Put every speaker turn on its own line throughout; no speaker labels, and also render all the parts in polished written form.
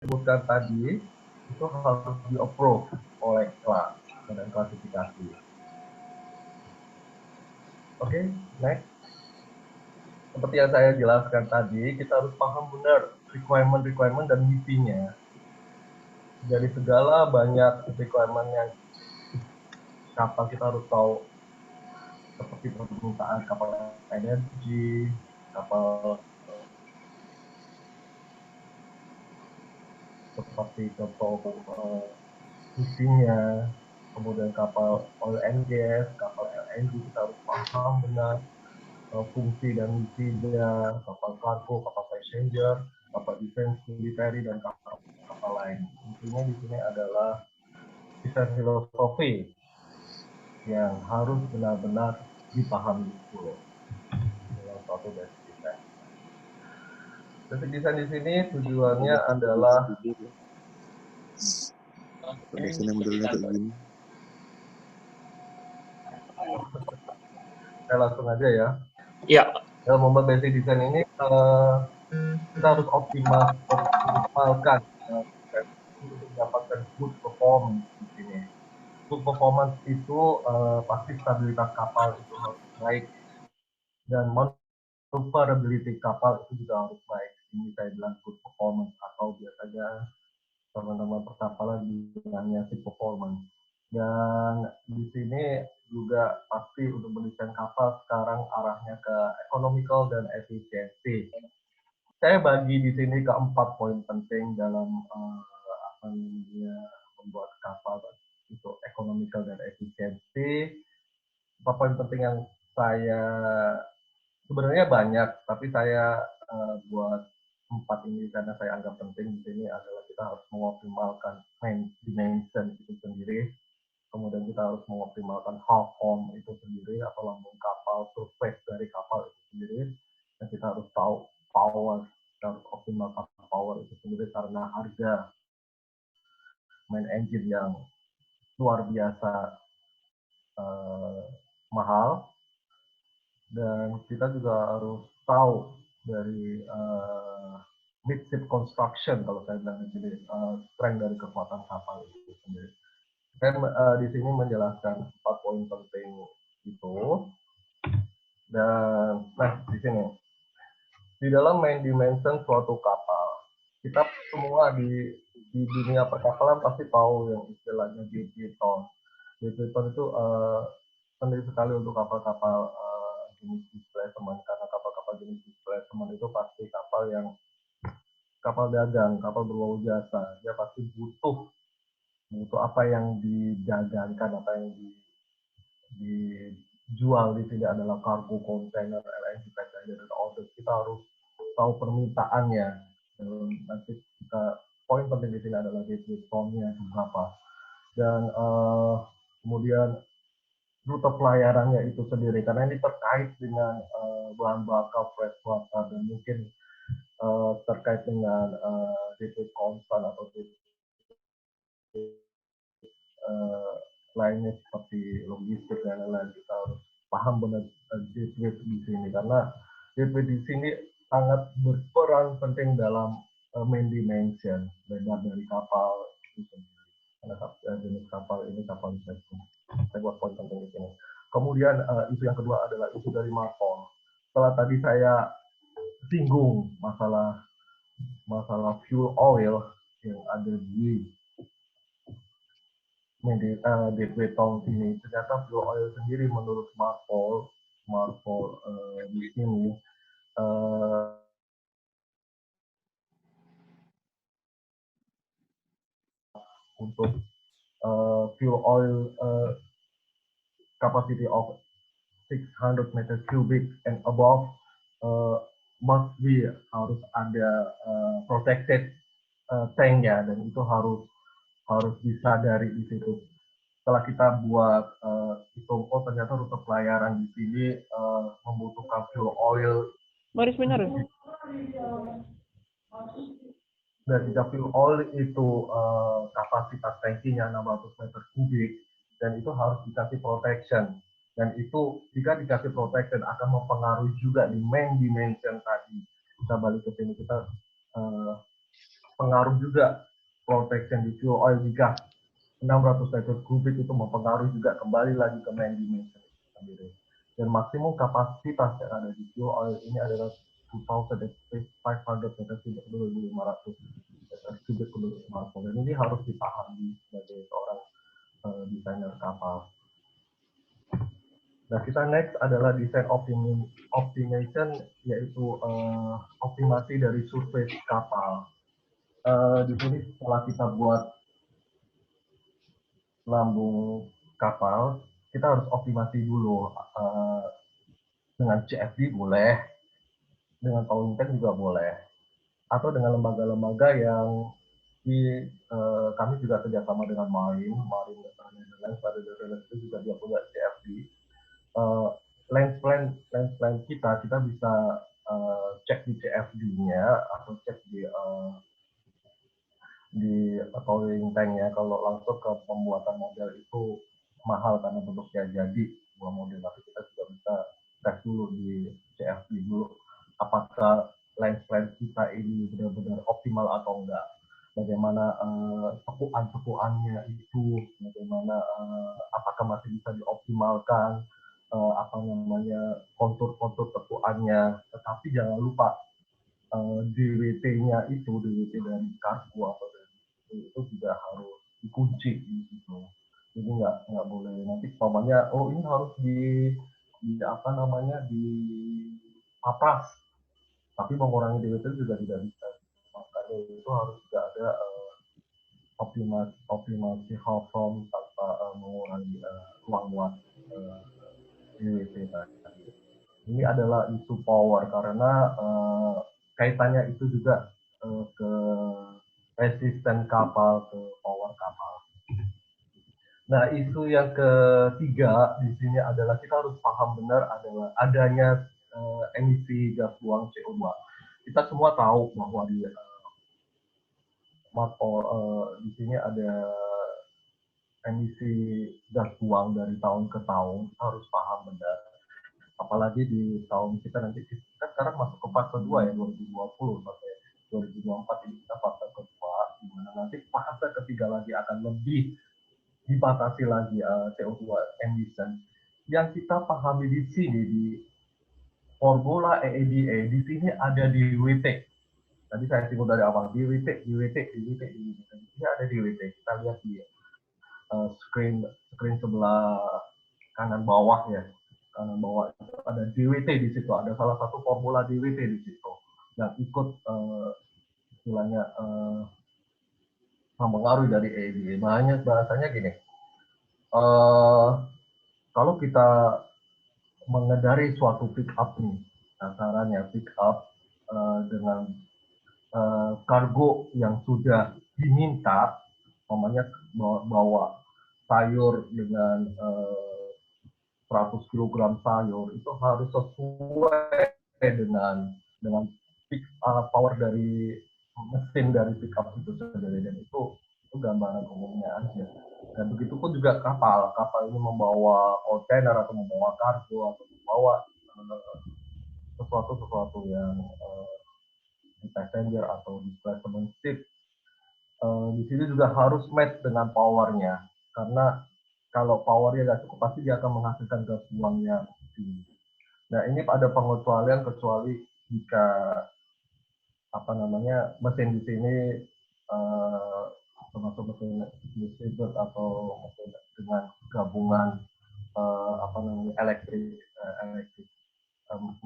disebutkan tadi itu harus di-approve oleh kelas dan klasifikasi. Oke, next. Seperti yang saya jelaskan tadi, kita harus paham benar requirement dan misinya. Dari segala banyak requirement yang kapal kita harus tahu, seperti permintaan kapal energi, kapal seperti contoh misinya, kemudian kapal oil and gas, kapal LNG, kita harus paham benar fungsi dan misinya, kapal kargo, kapal passenger, kapal defense, military, dan kapal lain. Intinya di sini adalah kisah filosofi yang harus benar-benar dipahami dulu dalam suatu basic design. Basic design di sini tujuannya adalah saya langsung aja ya.
Ya.
Dalam membuat basic design ini kita harus optimalkan untuk mendapatkan good performance di sini. Good performance itu pasti stabilitas kapal itu harus baik dan maneuverability kapal itu juga harus baik. Ini saya bilang good performance atau biasanya teman-teman perkapalan bilangnya sea performance. Dan di sini juga pasti untuk mendesain kapal sekarang arahnya ke economical dan efisiensi. Saya bagi di sini ke 4 poin penting dalam membuat kapal untuk economical dan efisiensi. 4 poin penting yang saya sebenarnya banyak, tapi saya buat 4 ini karena saya anggap penting di sini adalah kita harus mengoptimalkan main dimension itu sendiri, kemudian kita harus mengoptimalkan hull form itu sendiri atau lambung kapal, surface dari kapal itu sendiri, dan kita harus tahu power, kita harus optimalkan power itu sendiri karena harga main engine yang luar biasa mahal, dan kita juga harus tahu dari midship construction kalau saya bilang di sini strength dari kekuatan kapal itu sendiri. Saya di sini menjelaskan 4 poin penting itu, dan nah di sini di dalam main dimension suatu kapal kita semua di dunia perkapalan pasti tahu yang istilahnya deadweight ton. Deadweight ton itu penting sekali untuk kapal-kapal jenis displacement, karena kapal-kapal jenis displacement itu pasti kapal yang kapal dagang, kapal berbau jasa, dia pasti butuh apa yang didagangkan, apa yang dijual di sini adalah kargo, kontainer, LNG, passenger, dan order. Kita harus tahu permintaannya. Nanti kita poin penting di sini adalah deadweight tonnya berapa, dan kemudian rute pelayarannya itu sendiri, karena ini terkait dengan bahan bakar fresh water dan mungkin terkait dengan deadweight constant atau lainnya seperti logistik dan lain-lain. Kita harus paham benar deadweight di sini, karena deadweight di sini sangat berperan penting dalam main dimension lebar dari kapal itu sendiri. Karena jenis kapal ini kapal displacement. Saya buat poin penting di sini. Kemudian isu yang kedua adalah isu dari Marcon. Setelah tadi saya singgung masalah fuel oil yang ada di deadweight ton ini, ternyata fuel oil sendiri menurut Marpol di sini untuk fuel oil capacity of 600 meter cubic and above must be harus ada protected tanknya, dan itu harus disadari di situ. Setelah kita buat hitung, oh ternyata rute pelayaran di sini membutuhkan fuel oil.
Maris benar.
Dan jika fuel oil itu kapasitas tankinya 600 meter kubik, dan itu harus dikasih protection. Dan itu jika dikasih protection akan mempengaruhi juga di main dimension tadi. Kita balik ke sini, kita pengaruh juga protection di fuel oil jika 600 meter kubik itu mempengaruhi juga kembali lagi ke main dimension sendiri. Dan maksimum kapasitas yang ada di fuel oil ini adalah 2,500 meter kubik, 2.500 meter kubik menurut smartphone. Dan ini harus dipahami sebagai seorang desainer kapal. Nah, kita next adalah design optimization, yaitu optimasi dari surface kapal. Di sini setelah kita buat lambung kapal, kita harus optimasi dulu dengan CFD boleh, dengan towing tank juga boleh, atau dengan lembaga-lembaga yang kami juga kerjasama dengan Marine Netherlands, pada Netherlands itu juga dia punya CFD. Lens plan kita bisa cek di CFD-nya atau cek di towing tank-nya. Kalau langsung ke pembuatan model itu mahal karena bentuknya jadi buah model, tapi kita juga bisa tes dulu di CFD dulu apakah lens plan kita ini benar-benar optimal atau enggak, bagaimana tekuan-tekuannya itu, bagaimana apakah masih bisa dioptimalkan, apa namanya kontur-kontur tekuannya. Tetapi jangan lupa DWT-nya itu, DWT dari kargo atau dari itu juga harus dikunci gitu. Jadi nggak boleh nanti umpamanya ini harus di apa namanya di papras, tapi mengurangi DWT juga tidak bisa. Makanya itu harus juga ada optimasi hull form tanpa mengurangi ruang muat DWT tadi. Ini adalah isu power karena kaitannya itu juga ke resisten kapal, ke power kapal. Nah, isu yang ketiga di sini adalah kita harus paham benar adalah adanya emisi gas buang CO2. Kita semua tahu bahwa di sini ada emisi gas buang dari tahun ke tahun, kita harus paham benar. Apalagi di tahun kita nanti, kita sekarang masuk ke fase 2 ya, 2020 sampai 2024 ini kita fase kedua, di mana nanti fase ketiga lagi akan lebih dibatasi lagi CO2 emission. Yang kita pahami di sini di formula EEDA, di sini ada DWT. Tadi saya singgung dari awal, DWT. Ini ada DWT. Kita lihat di screen sebelah kanan bawah ya. Kanan bawah itu ada DWT di situ. Ada salah satu formula DWT di situ yang ikut istilahnya mempengaruhi dari EEDA. Bahasanya gini. Kalau kita mengendari suatu pick up nih, acaranya pick up dengan kargo yang sudah diminta, namanya bawa sayur dengan 100 kg sayur, itu harus sesuai dengan pick power dari mesin dari pick up itu sendiri, dan itu gambaran umumnya aja. Dan begitu pun juga kapal ini membawa kontainer atau membawa kargo atau membawa sesuatu yang passenger atau displacement ship. Di sini juga harus match dengan powernya, karena kalau powernya nggak cukup pasti dia akan menghasilkan gas buang yang tinggi. Nah, ini ada pengecualian kecuali jika apa namanya mesin di sini termasuk mesin distributed atau mesin dengan gabungan apa namanya elektrik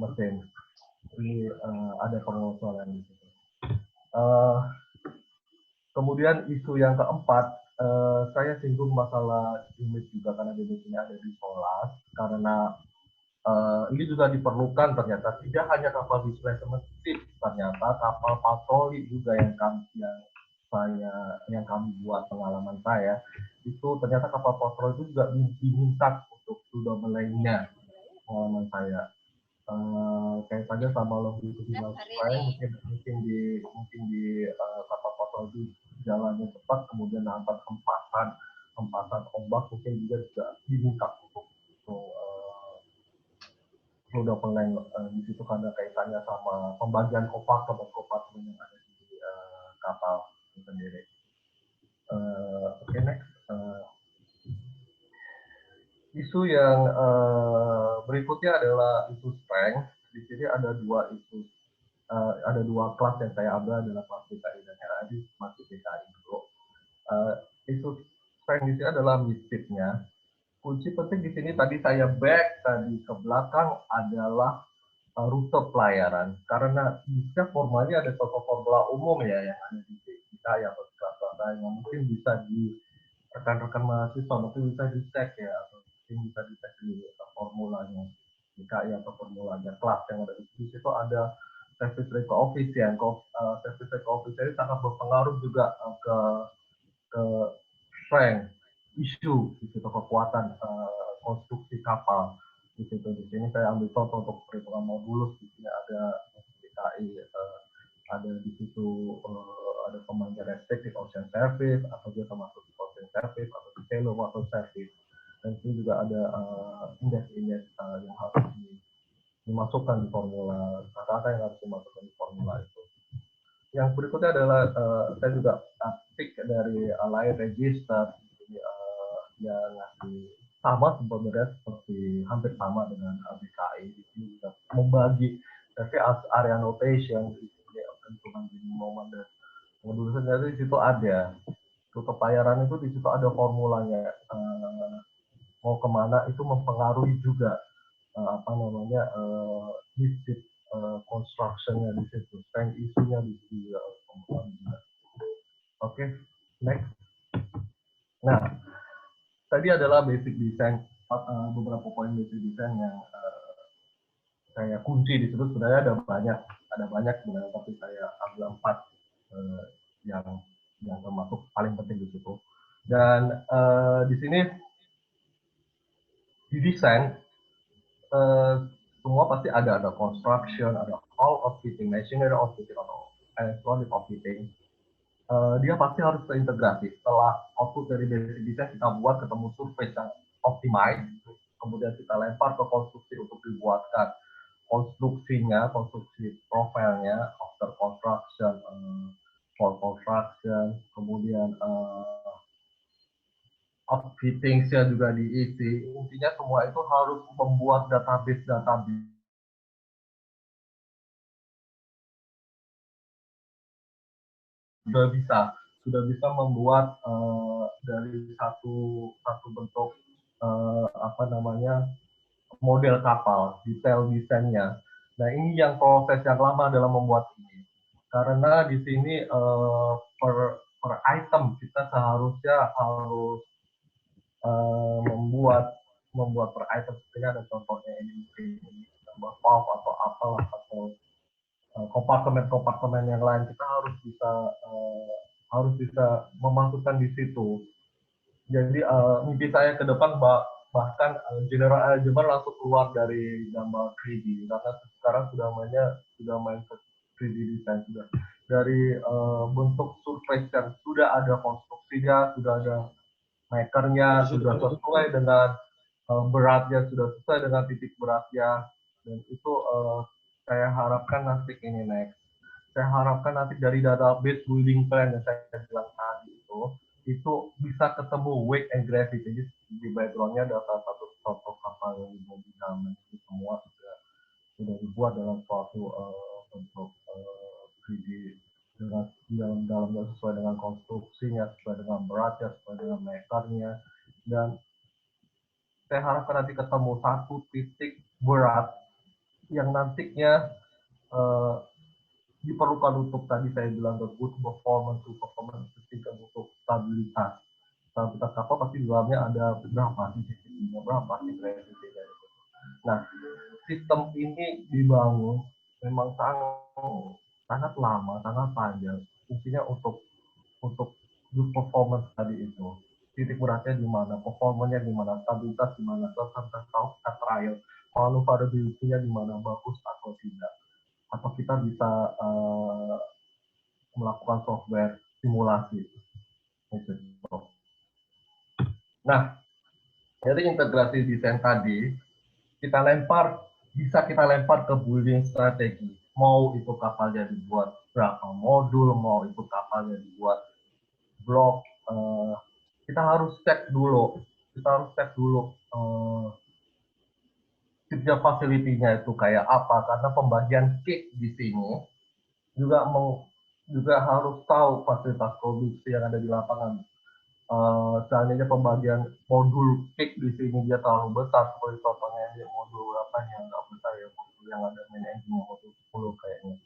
mesin. Ini ada pengecualian di situ. Kemudian isu yang keempat, saya singgung masalah image juga karena di sini ada di Solas, karena ini juga diperlukan ternyata tidak hanya kapal displacement ship, ternyata kapal patroli juga yang kami buat pengalaman saya itu ternyata kapal patroli itu juga diminta untuk sudah mulainya pengalaman saya. Kayak saja sama longitudinal strength, mungkin di kapal patroli jalannya cepat, kemudian nampak hempatan ombak, mungkin juga diminta untuk udah pengen di situ karena kaitannya sama pembagian kompartemen yang ada di kapal. sendiri. Oke, next. Isu yang berikutnya adalah isu strength. Di sini ada dua isu, ada dua kelas yang saya ambil adalah kelas PKI dan RAD, masih PKI dulu. Isu strength di sini adalah misfitnya. Kunci penting di sini tadi saya back tadi ke belakang adalah rute pelayaran, karena bisa formalnya ada suatu formula umum ya yang ada di kita ya atau kelas yang mungkin bisa di rekan-rekan mahasiswa mungkin bisa dicek ya atau mungkin bisa dicek di formulanya DKI atau formulanya kelas yang ada di situ ada service rate coefficient. Service rate coefficient ini sangat berpengaruh juga ke strength isu di situ, kekuatan konstruksi kapal di situ. Di sini saya ambil contoh untuk perhitungan modulus. Di sini ada DKI, ada di situ ada pemanggilan restricted ocean service atau dia termasuk di ocean service atau di shallow water service, dan itu juga ada indeks-indeks yang harus dimasukkan di formula, kata-kata yang harus dimasukkan di formula itu. Yang berikutnya adalah saya juga pick dari Allied Register yang ngasih sama sebenarnya seperti hampir sama dengan ABKI. Di sini juga membagi tapi area notation di sini perhitungan di momen dan modul sendiri di situ ada tutup pelayaran itu di situ ada formulanya, mau kemana itu mempengaruhi juga apa namanya dispute constructionnya di situ, strength isunya di situ. Oke, next. Nah, tadi adalah basic design, beberapa poin basic design yang saya kunci di situ. Sebenarnya ada banyak sebenarnya, tapi saya ambil 4 yang termasuk paling penting di situ. Dan di sini di desain semua pasti ada construction, ada all outfitting, machinery outfitting atau electronic outfitting. Dia pasti harus terintegrasi. Setelah output dari basic design kita buat ketemu surface yang optimize, kemudian kita lempar ke konstruksi untuk dibuatkan konstruksinya, konstruksi profilnya, after construction, for construction, kemudian outfitting-nya juga diisi. Intinya semua itu harus membuat database sudah bisa membuat dari satu bentuk apa namanya model kapal, detail desainnya. Nah, ini yang proses yang lama dalam membuat ini, karena di sini per item kita seharusnya harus membuat per item. Sepertinya ada contohnya ini tambah valve atau apalah, atau kompartemen yang lain, kita harus bisa memasukkan di situ. Jadi mimpi saya ke depan bahkan general algebra langsung keluar dari gambar 3D, karena sekarang sudah main ke 3D design, sudah dari bentuk surface yang sudah ada konstruksinya, sudah ada makernya, sudah sesuai dengan beratnya, sudah sesuai dengan titik beratnya, dan itu saya harapkan nanti ini next. Saya harapkan nanti dari database building plan yang saya bilang tadi itu bisa ketemu weight and gravity. Jadi di backgroundnya ada satu contoh kapal yang dimodifikasi, itu semua sudah dibuat dalam suatu bentuk 3D dalamnya sesuai dengan konstruksinya, sesuai dengan beratnya, sesuai dengan meternya, dan saya harapkan nanti ketemu satu titik berat yang nantinya diperlukan untuk tadi saya bilang the good performance ketika untuk stabilitas kapal, pasti di dalamnya ada berapa sih gravity-nya. Nah, sistem ini dibangun memang sangat lama, sangat panjang. Fungsinya untuk good performance tadi itu. Titik beratnya di mana, performanya di mana, stabilitas di mana, serta trial, maneuverability-nya di mana, bagus atau tidak. Atau kita bisa melakukan software simulasi. Nah, dari integrasi desain tadi, bisa kita lempar ke building strategi. Mau itu kapalnya dibuat berapa modul, mau itu kapalnya dibuat blog, kita harus cek dulu, kerja fasilitinya itu kayak apa, karena pembagian cake di sini juga juga harus tahu fasilitas produksi yang ada di lapangan. Seandainya pembagian modul cake di sini dia terlalu besar, seperti contohnya ini modul berapa yang nggak besar ya, modul yang ada main engine modul 10 kayaknya.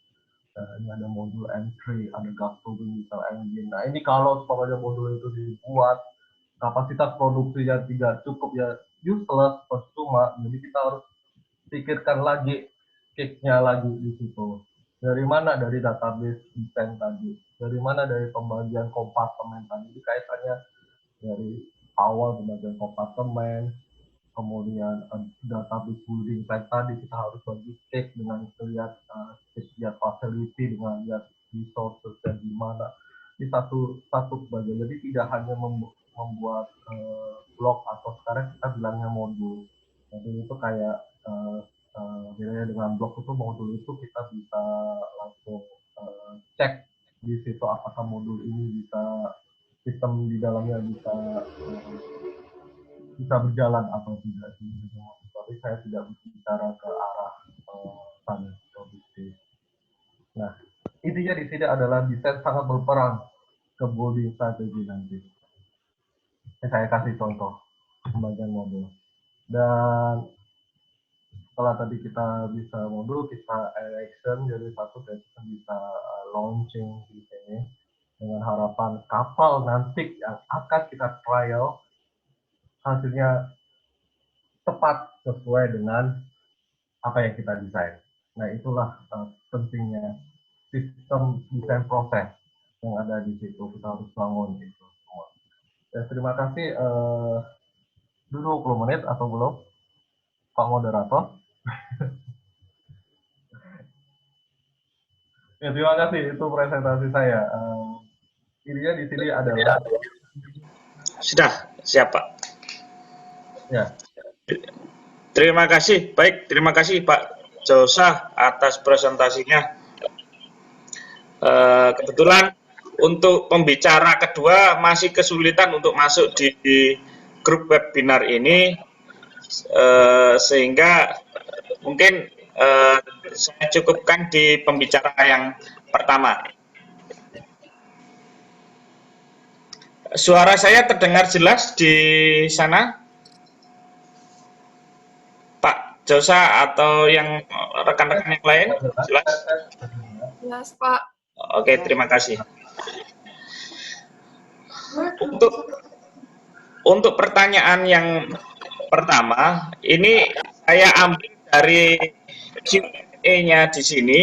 Ini ada modul entry, ada gas turbine, diesel engine. Nah ini kalau semuanya modul itu dibuat, kapasitas produksinya tidak cukup ya useless, percuma. Jadi kita harus pikirkan lagi cake-nya lagi di situ. Dari mana? Dari database desain tadi. Dari mana? Dari pembagian kompartemen tadi. Jadi kaitannya dari awal pembagian kompartemen, kemudian database building plan tadi kita harus bagi cake dengan lihat facility, dengan lihat resources dan di mana di satu bagian. Jadi tidak hanya membuat blok atau sekarang kita bilangnya modul. Jadi itu kayak bedanya dengan blok itu, modul itu kita bisa langsung cek di situ apakah modul ini bisa, sistem di dalamnya bisa bisa berjalan atau tidak sih. Tapi saya tidak berbicara ke arah sana produksi. Nah, intinya di sini adalah desain sangat berperan ke building strategi nanti. Saya kasih contoh pembagian modul. Dan setelah tadi kita bisa modul, kita election, jadi satu kita bisa launching di sini dengan harapan kapal nanti yang akan kita trial hasilnya tepat sesuai dengan apa yang kita desain. Nah itulah pentingnya sistem desain proses yang ada di situ, kita harus bangun itu semua. Ya, terima kasih. Dulu 20 menit atau belum, Pak Moderator? Ya, terima kasih, itu presentasi saya. Intinya di sini adalah
Sudah, siap Pak.
ya.
Terima kasih, baik, terima kasih Pak Josa atas presentasinya. Kebetulan untuk pembicara kedua masih kesulitan untuk masuk di grup webinar ini, sehingga mungkin saya cukupkan di pembicara yang pertama. Suara saya terdengar jelas di sana, Pak Josa atau yang rekan-rekan yang lain? Jelas?
Jelas, Pak.
Oke, terima kasih. Untuk pertanyaan yang pertama, ini saya ambil dari Q&A-nya di sini.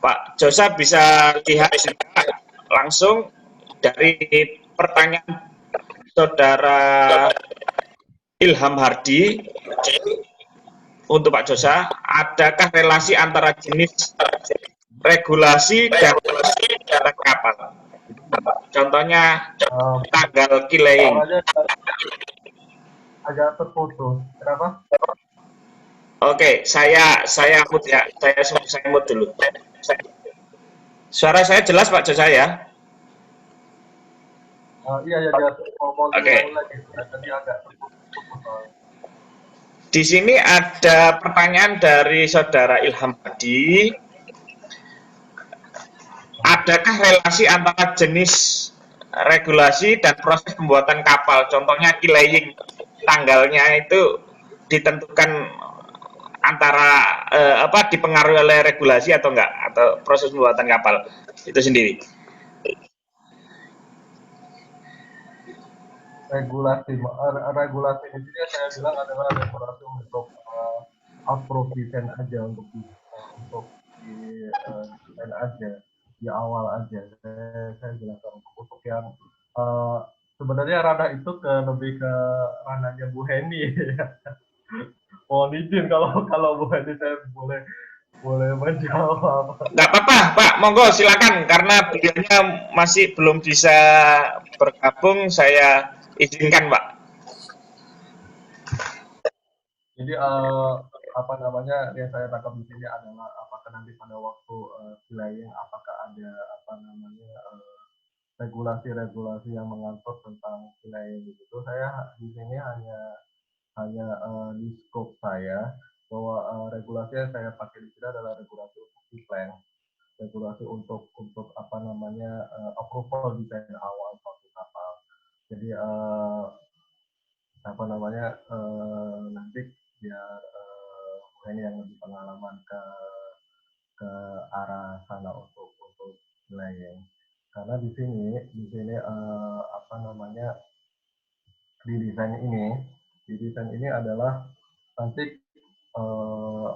Pak Josa bisa lihat juga langsung dari pertanyaan Saudara Ilham Hardi untuk Pak Josa, adakah relasi antara jenis regulasi dan kapal? Contohnya tanggal kilaying.
Agak terputus. Kenapa?
Oke, saya mute ya. Saya mute dulu. Suara saya jelas Pak Josa ya?
Iya ya, dia mau
Oke.
lagi. Tadi agak terputus.
Di sini ada pertanyaan dari Saudara Ilham Hadi. Adakah relasi antara jenis regulasi dan proses pembuatan kapal? Contohnya kilaying, tanggalnya itu ditentukan antara dipengaruhi oleh regulasi atau enggak, atau proses pembuatan kapal itu sendiri.
Regulasi di sini saya bilang adalah regulasi untuk outprovision aja, untuk di desain aja, di awal aja. Saya jelaskan untuk yang sebenarnya ranah itu lebih ke ranahnya Bu Heni. Mohon izin kalau Bu Heni saya boleh menjawab.
Nggak apa-apa, Pak, monggo silakan, karena beliaunya masih belum bisa bergabung, saya izinkan, Pak.
Jadi apa namanya yang saya tangkap di sini adalah apakah nanti pada waktu wilayah apakah ada apa namanya regulasi-regulasi yang mengatur tentang wilayah itu. Saya di sini hanya di scope saya bahwa regulasi yang saya pakai di sini adalah regulasi untuk desain, regulasi untuk apa namanya approval desain awal suatu kapal. Jadi apa namanya nanti biar ini yang lebih pengalaman ke arah sana untuk wilayah. Karena di sini apa namanya di desain ini adalah nanti eh,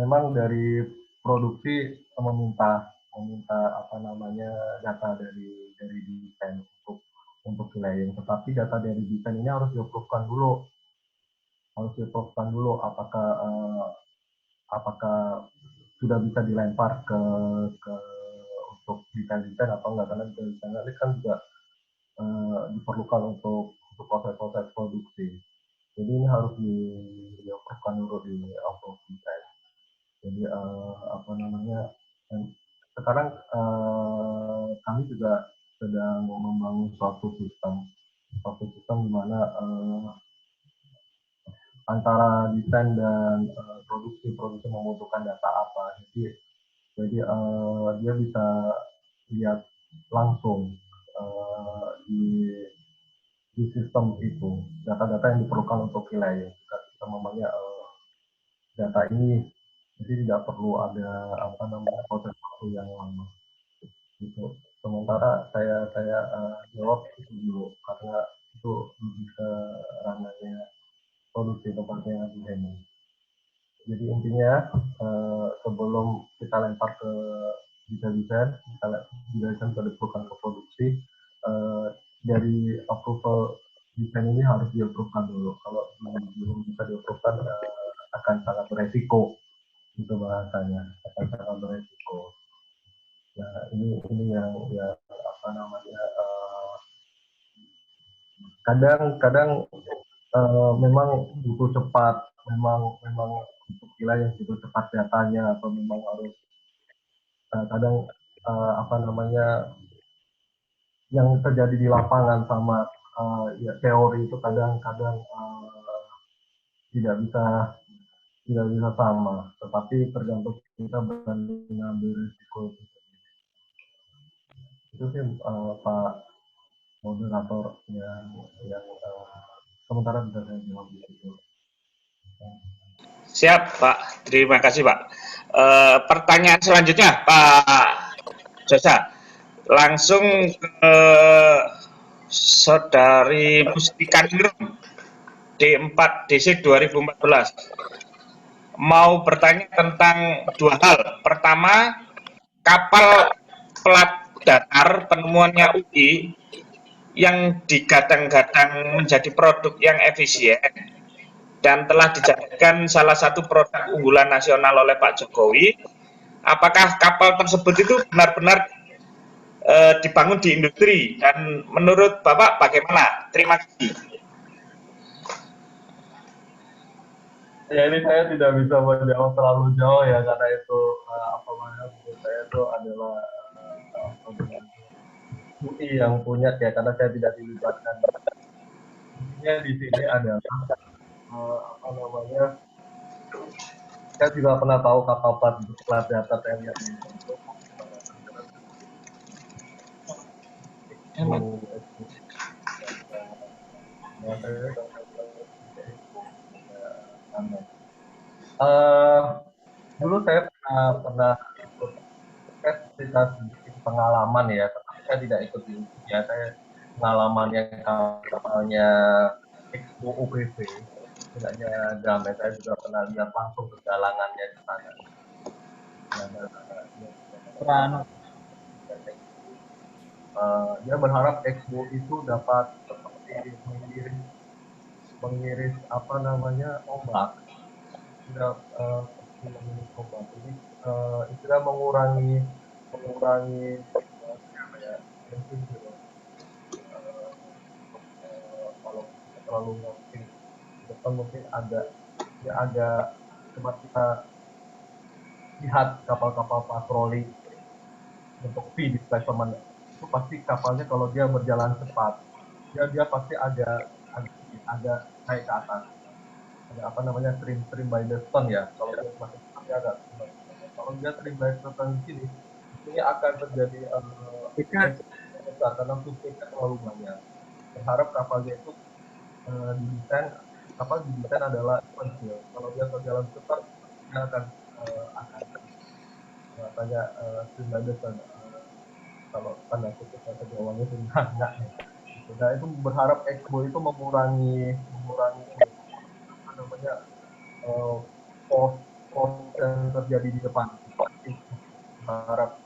memang dari produksi meminta apa namanya data dari desain untuk wilayah. Tetapi data dari desain ini harus diapprove-kan dulu apakah sudah bisa dilempar ke untuk desain atau enggak, karena desain ini kan juga diperlukan untuk proses-proses produksi. Jadi ini harus diapprove dulu di approve desain. Jadi apa namanya sekarang kami juga sedang membangun suatu sistem di mana antara desain dan produksi membutuhkan data apa. Jadi dia bisa lihat langsung di sistem itu data-data yang diperlukan untuk wilayah. Kita memangnya data ini, jadi tidak perlu ada apa namanya proses waktu yang lama gitu. Sementara saya jawab itu dulu karena itu lebih ke ranahnya produksi tempatnya di ini. Jadi intinya sebelum kita lempar ke desain, desain diperlukan ke produksi, dari approval desain ini harus di-approve-kan dulu. Kalau belum bisa di-approve-kan akan sangat beresiko, itu bahasanya, akan sangat beresiko. Nah, ini yang ya apa namanya kadang-kadang memang butuh cepat, memang untuk wilayah butuh cepat datanya, atau memang harus kadang apa namanya yang terjadi di lapangan sama ya, teori itu kadang-kadang tidak bisa tidak bisa sama, tetapi tergantung kita berani mengambil risiko itu. Itu sih Pak moderator yang sementara bisa saya jawab di situ.
Siap, Pak. Terima kasih, Pak. Pertanyaan selanjutnya, Pak Josa. Langsung ke Saudari Mustika Ningrum, D4 DC 2014. Mau bertanya tentang dua hal. Pertama, kapal pelat datar penemuannya UI yang digadang-gadang menjadi produk yang efisien dan telah dijadikan salah satu produk unggulan nasional oleh Pak Jokowi. Apakah kapal tersebut itu benar-benar dibangun di industri, dan menurut Bapak bagaimana? Terima kasih.
Ya ini saya tidak bisa menjawab terlalu jauh ya, karena itu apa namanya menurut saya itu adalah UI yang punya ya, karena saya tidak dilibatkan. Intinya di sini adalah apa namanya, saya juga pernah tahu kapal plat data yang itu dulu saya pernah ikut cerita sedikit pengalaman ya, tetapi saya tidak ikut di ya, saya pengalaman yang kapalnya Expo UPV, tidaknya Damai, saya juga pernah lihat langsung perjalanannya di sana. Dia berharap Expo itu dapat seperti mengiris apa namanya ombak, tidak mengiris ombak. Jadi istilah mengurangi apa ya, mungkin gitu. Kalau terlalu ngerti depan mungkin agak coba kita lihat kapal-kapal patroli untuk V displacement itu pasti kapalnya kalau dia berjalan cepat, dia pasti ada naik ke atas, ada apa namanya trim by the stone ya, kalau dia semakin cepat dia ada trim by the stone. Kalau dia trim by the stone di sini akan terjadi resiko besar karena fluidnya terlalu banyak. Berharap kapalnya itu didesain didesain adalah even keel. Kalau dia berjalan cepat dia akan katanya trim by the stone, kalau tanda kutip bahasa Jawanya itu enggak ya. Gitu. Nah itu berharap Expo itu mengurangi apa namanya uh, pos yang terjadi di depan. Berharap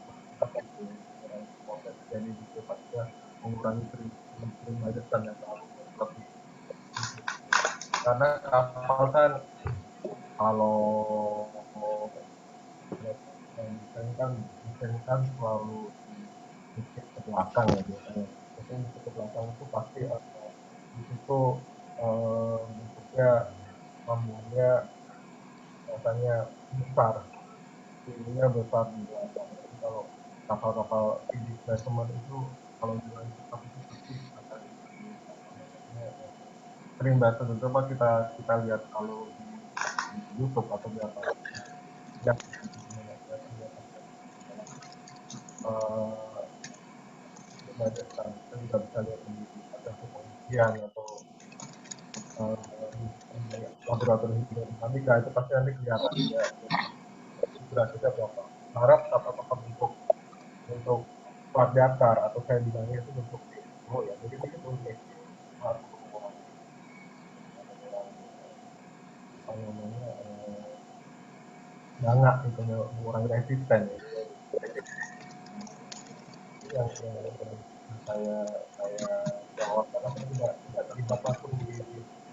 itu mengurangi pos yang terjadi di depan, ya, mengurangi trim badesan yang terlalu berlebih. Karena kapal kan kalau desain kan selalu di ke belakang ya biasanya. Biasanya di ke belakang itu pasti di situ bentuknya lambungnya rasanya besar, tingginya besar di belakang. Jadi kalau kapal-kapal tinggi placement itu kalau jalan cepat itu pasti akan di apa namanya sering banget coba kita kita lihat kalau di YouTube atau di apa ya uh, kita juga bisa lihat di ada kepolisian atau di laboratorium hidrodinamika itu pasti nanti kelihatan dia durasinya berapa. Harap kapal-kapal untuk plat datar atau saya bilangnya itu bentuk oh ya jadi boleh harus mengurangi apa namanya banyak itu mengurangi resisten ya. Itu yang saya jawab karena saya tidak terlibat langsung di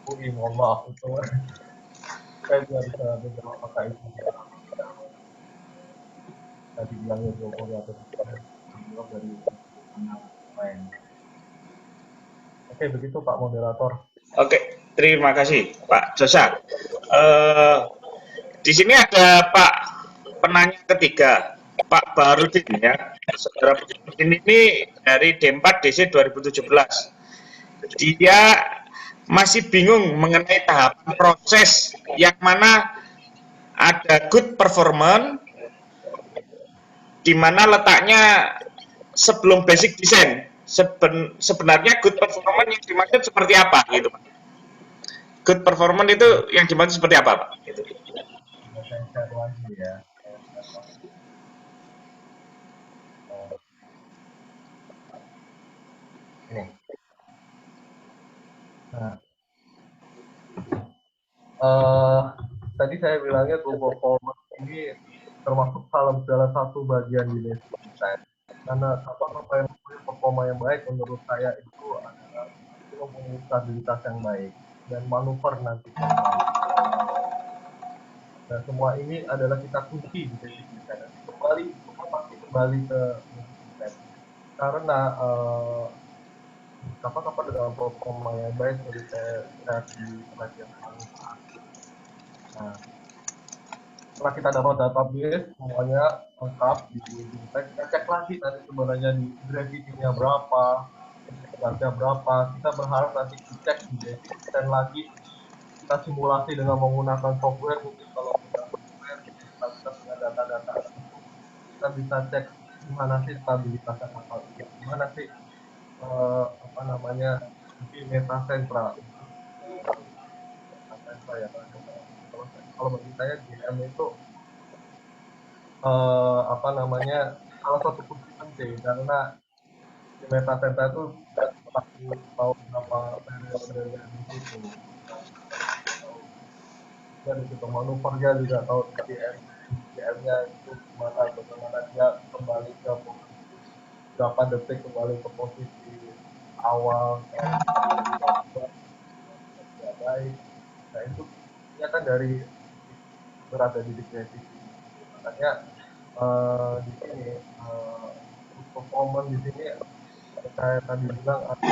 UI, mohon maaf itu saya tidak bisa menjawab apakah itu tadi bilangnya Jokowi atau tidak menjawab dari lain. Oke begitu Pak Moderator.
Oke, terima kasih Pak Josa. Di sini ada Pak penanya ketiga, Pak Barudin ya. Saudara Barudin ini dari D4 DC 2017. Dia masih bingung mengenai tahapan proses yang mana ada good performance, di mana letaknya sebelum basic design. Sebenarnya good performance yang dimaksud seperti apa gitu Pak? Good performance itu yang dimaksud seperti apa Pak? Gitu.
Saya share lagi ya. Ini. Nah, tadi saya bilangnya good performance ini termasuk salah satu bagian di basic design. Karena apa yang mempunyai performa yang baik menurut saya itu adalah itu mempunyai stabilitas yang baik dan manuver nanti yang baik. Nah semua ini adalah kita kunci di basic design. Nanti semua pasti kembali ke basic design. Karena kapal-kapal dengan performa yang baik seperti saya lihat di slide yang lalu. Nah, setelah kita dapat database semuanya lengkap kita cek lagi nanti sebenarnya di gravity-nya berapa, beratnya berapa. Kita berharap nanti dicek di basic design lagi, kita simulasi dengan menggunakan software. Mungkin kalau menggunakan software kita punya data-data, kita bisa cek gimana sih stabilitasnya kapal ini, gimana sih apa namanya di meta sentra ya. Kalau bagi saya GM itu apa namanya salah satu kunci penting karena di meta center itu tahu berapa periode di situ, dari situ manuvernya juga tahu GM-nya itu bagaimana dia kembali ke posisi berapa detik kembali ke posisi awal ya baik. Nah itu ya kan dari berada di degresi, makanya di sini performance di sini saya tadi bilang ada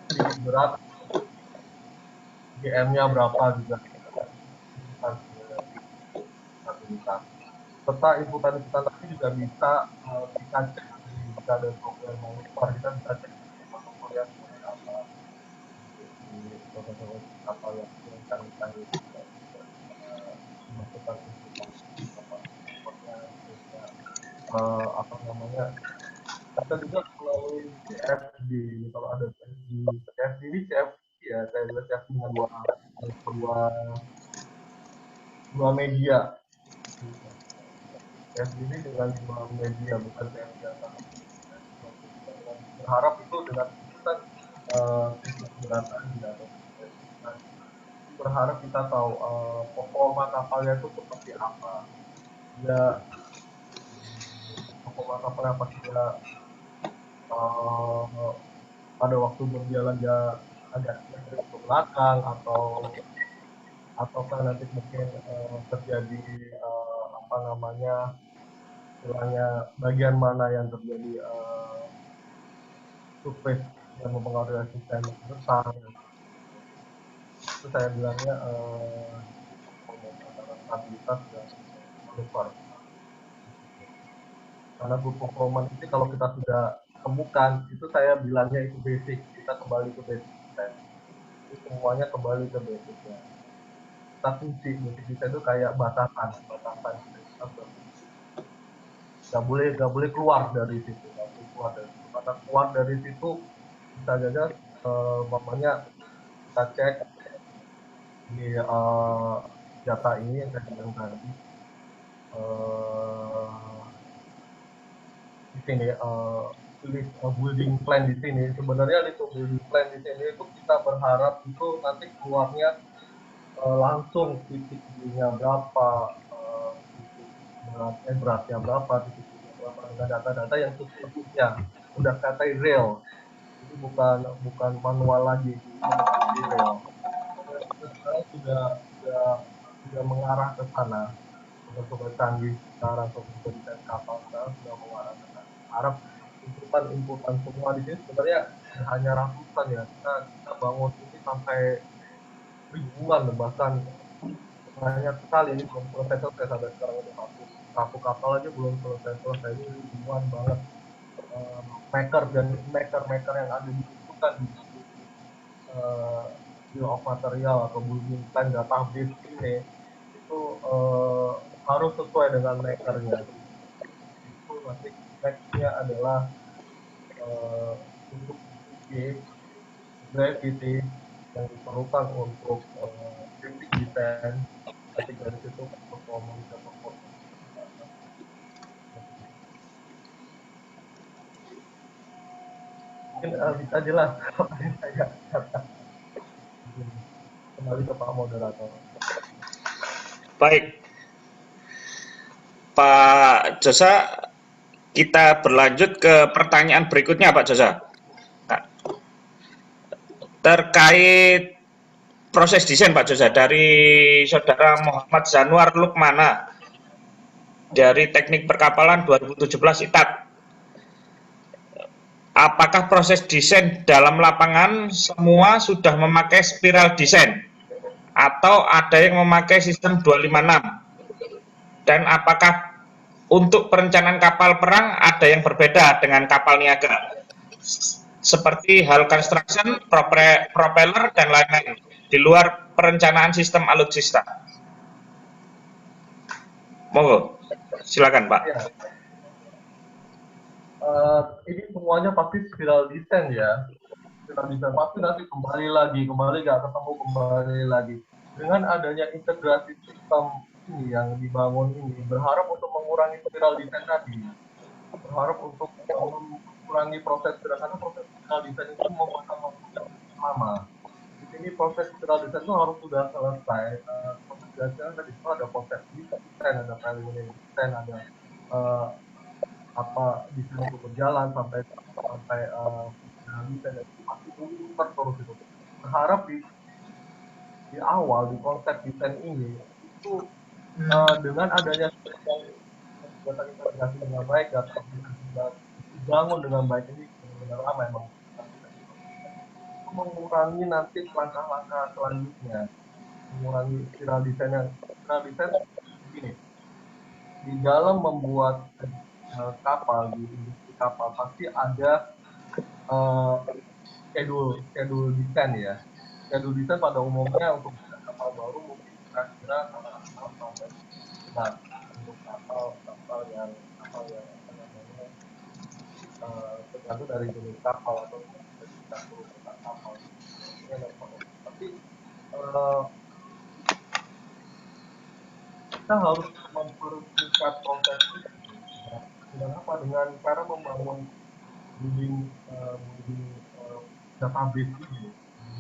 sedikit berat, GM-nya berapa juga stabilitas. serta inputan-inputan tadi juga bisa kita cek jika ada software mau keluar, kita bisa cek software seperti apa di proses apa yang kita itu dimasukkan inputan apa inputnya sehingga apa namanya kita juga melalui CFD. Kalau ada CFD, CFD ini CFD ya, saya bilang CFD dengan dua dua media. CFD ini dengan dua media, bukan CFD yang satu. Berharap itu dengan kita sistem data atau berharap kita tahu performa kapalnya itu seperti apa. Dia performa kapalnya apa dia pada waktu berjalan dia agak sedikit ke belakang atau kan nanti mungkin terjadi apa namanya istilahnya bagian mana yang terjadi surface yang mempengaruhi sistem besar. Itu saya bilangnya antara stabilitas dan manuver. Karena good performance ini kalau kita sudah temukan, itu saya bilangnya itu basic. Kita kembali ke basic. Itu semuanya kembali ke basicnya. Kita fungsi kita itu kayak batasan. Nggak boleh keluar dari situ. Karena keluar dari situ bisa saja mamanya kita cek di data ini yang saya bilang tadi di sini list building plan di sini. Sebenarnya list building plan di sini itu kita berharap itu nanti keluarnya langsung titik B-nya berapa, beratnya berapa, titik B-nya berapa, dengan data-data yang sesungguhnya udah kata real. Jadi bukan manual lagi, ini real. Sekarang sudah mengarah ke sana. Sobat-sobat canggih sekarang, sobat desain kapal sekarang sudah mengarah ke sana. Harap inputan semua di sini sebenarnya hanya ratusan ya. Kita bangun ini sampai ribuan bahkan banyak sekali ini belum selesai sampai sekarang untuk satu kapal aja belum selesai ini ribuan banget maker yang ada dibutuhkan di bill of material atau building plan database ini itu harus sesuai dengan makernya. Itu nanti nextnya adalah untuk gravity yang diperlukan untuk basic design, nanti dari situ performance. Mungkin bisa jelas apa yang saya katakan. Kembali ke Pak Moderator.
Baik, Pak Josa, kita berlanjut ke pertanyaan berikutnya, Pak Josa. Nah, terkait proses desain, Pak Josa, dari Saudara Muhammad Zanuar Lukmana dari Teknik Perkapalan 2017 ITAT. Apakah proses desain dalam lapangan semua sudah memakai spiral desain atau ada yang memakai sistem 256? Dan apakah untuk perencanaan kapal perang ada yang berbeda dengan kapal niaga? Seperti hal construction, propeller, dan lain-lain di luar perencanaan sistem alutsista. Monggo, silakan Pak.
Ya. Ini semuanya pasti spiral desain ya. Spiral desain pasti nanti kembali nggak ketemu kembali lagi. Dengan adanya integrasi sistem ini yang dibangun ini, berharap untuk mengurangi spiral desain tadi. Berharap untuk mengurangi proses karena proses spiral desain itu memakan waktu yang lama. Di sini proses spiral desain itu harus sudah selesai. Proses desain tadi itu ada proses desain, ada preliminary desain, ada apa desain itu berjalan sampai desain itu pasti muter terus itu. Berharap di awal di konsep desain ini itu dengan adanya data integrasi dengan baik, data dibangun dengan baik ini benar-benar lama emang. Itu mengurangi nanti langkah-langkah selanjutnya, mengurangi spiral desain begini. di dalam membuat kapal di industri kapal pasti ada eh, schedule desain ya. Schedule desain pada umumnya untuk kapal baru mungkin kira-kira antara 6 sampai 11 untuk kapal yang apa namanya tergantung dari jenis kapal atau dari perusahaan kapal. Tapi eh, kita harus mempersingkat proses itu dengan apa? Dengan cara membangun building database ini.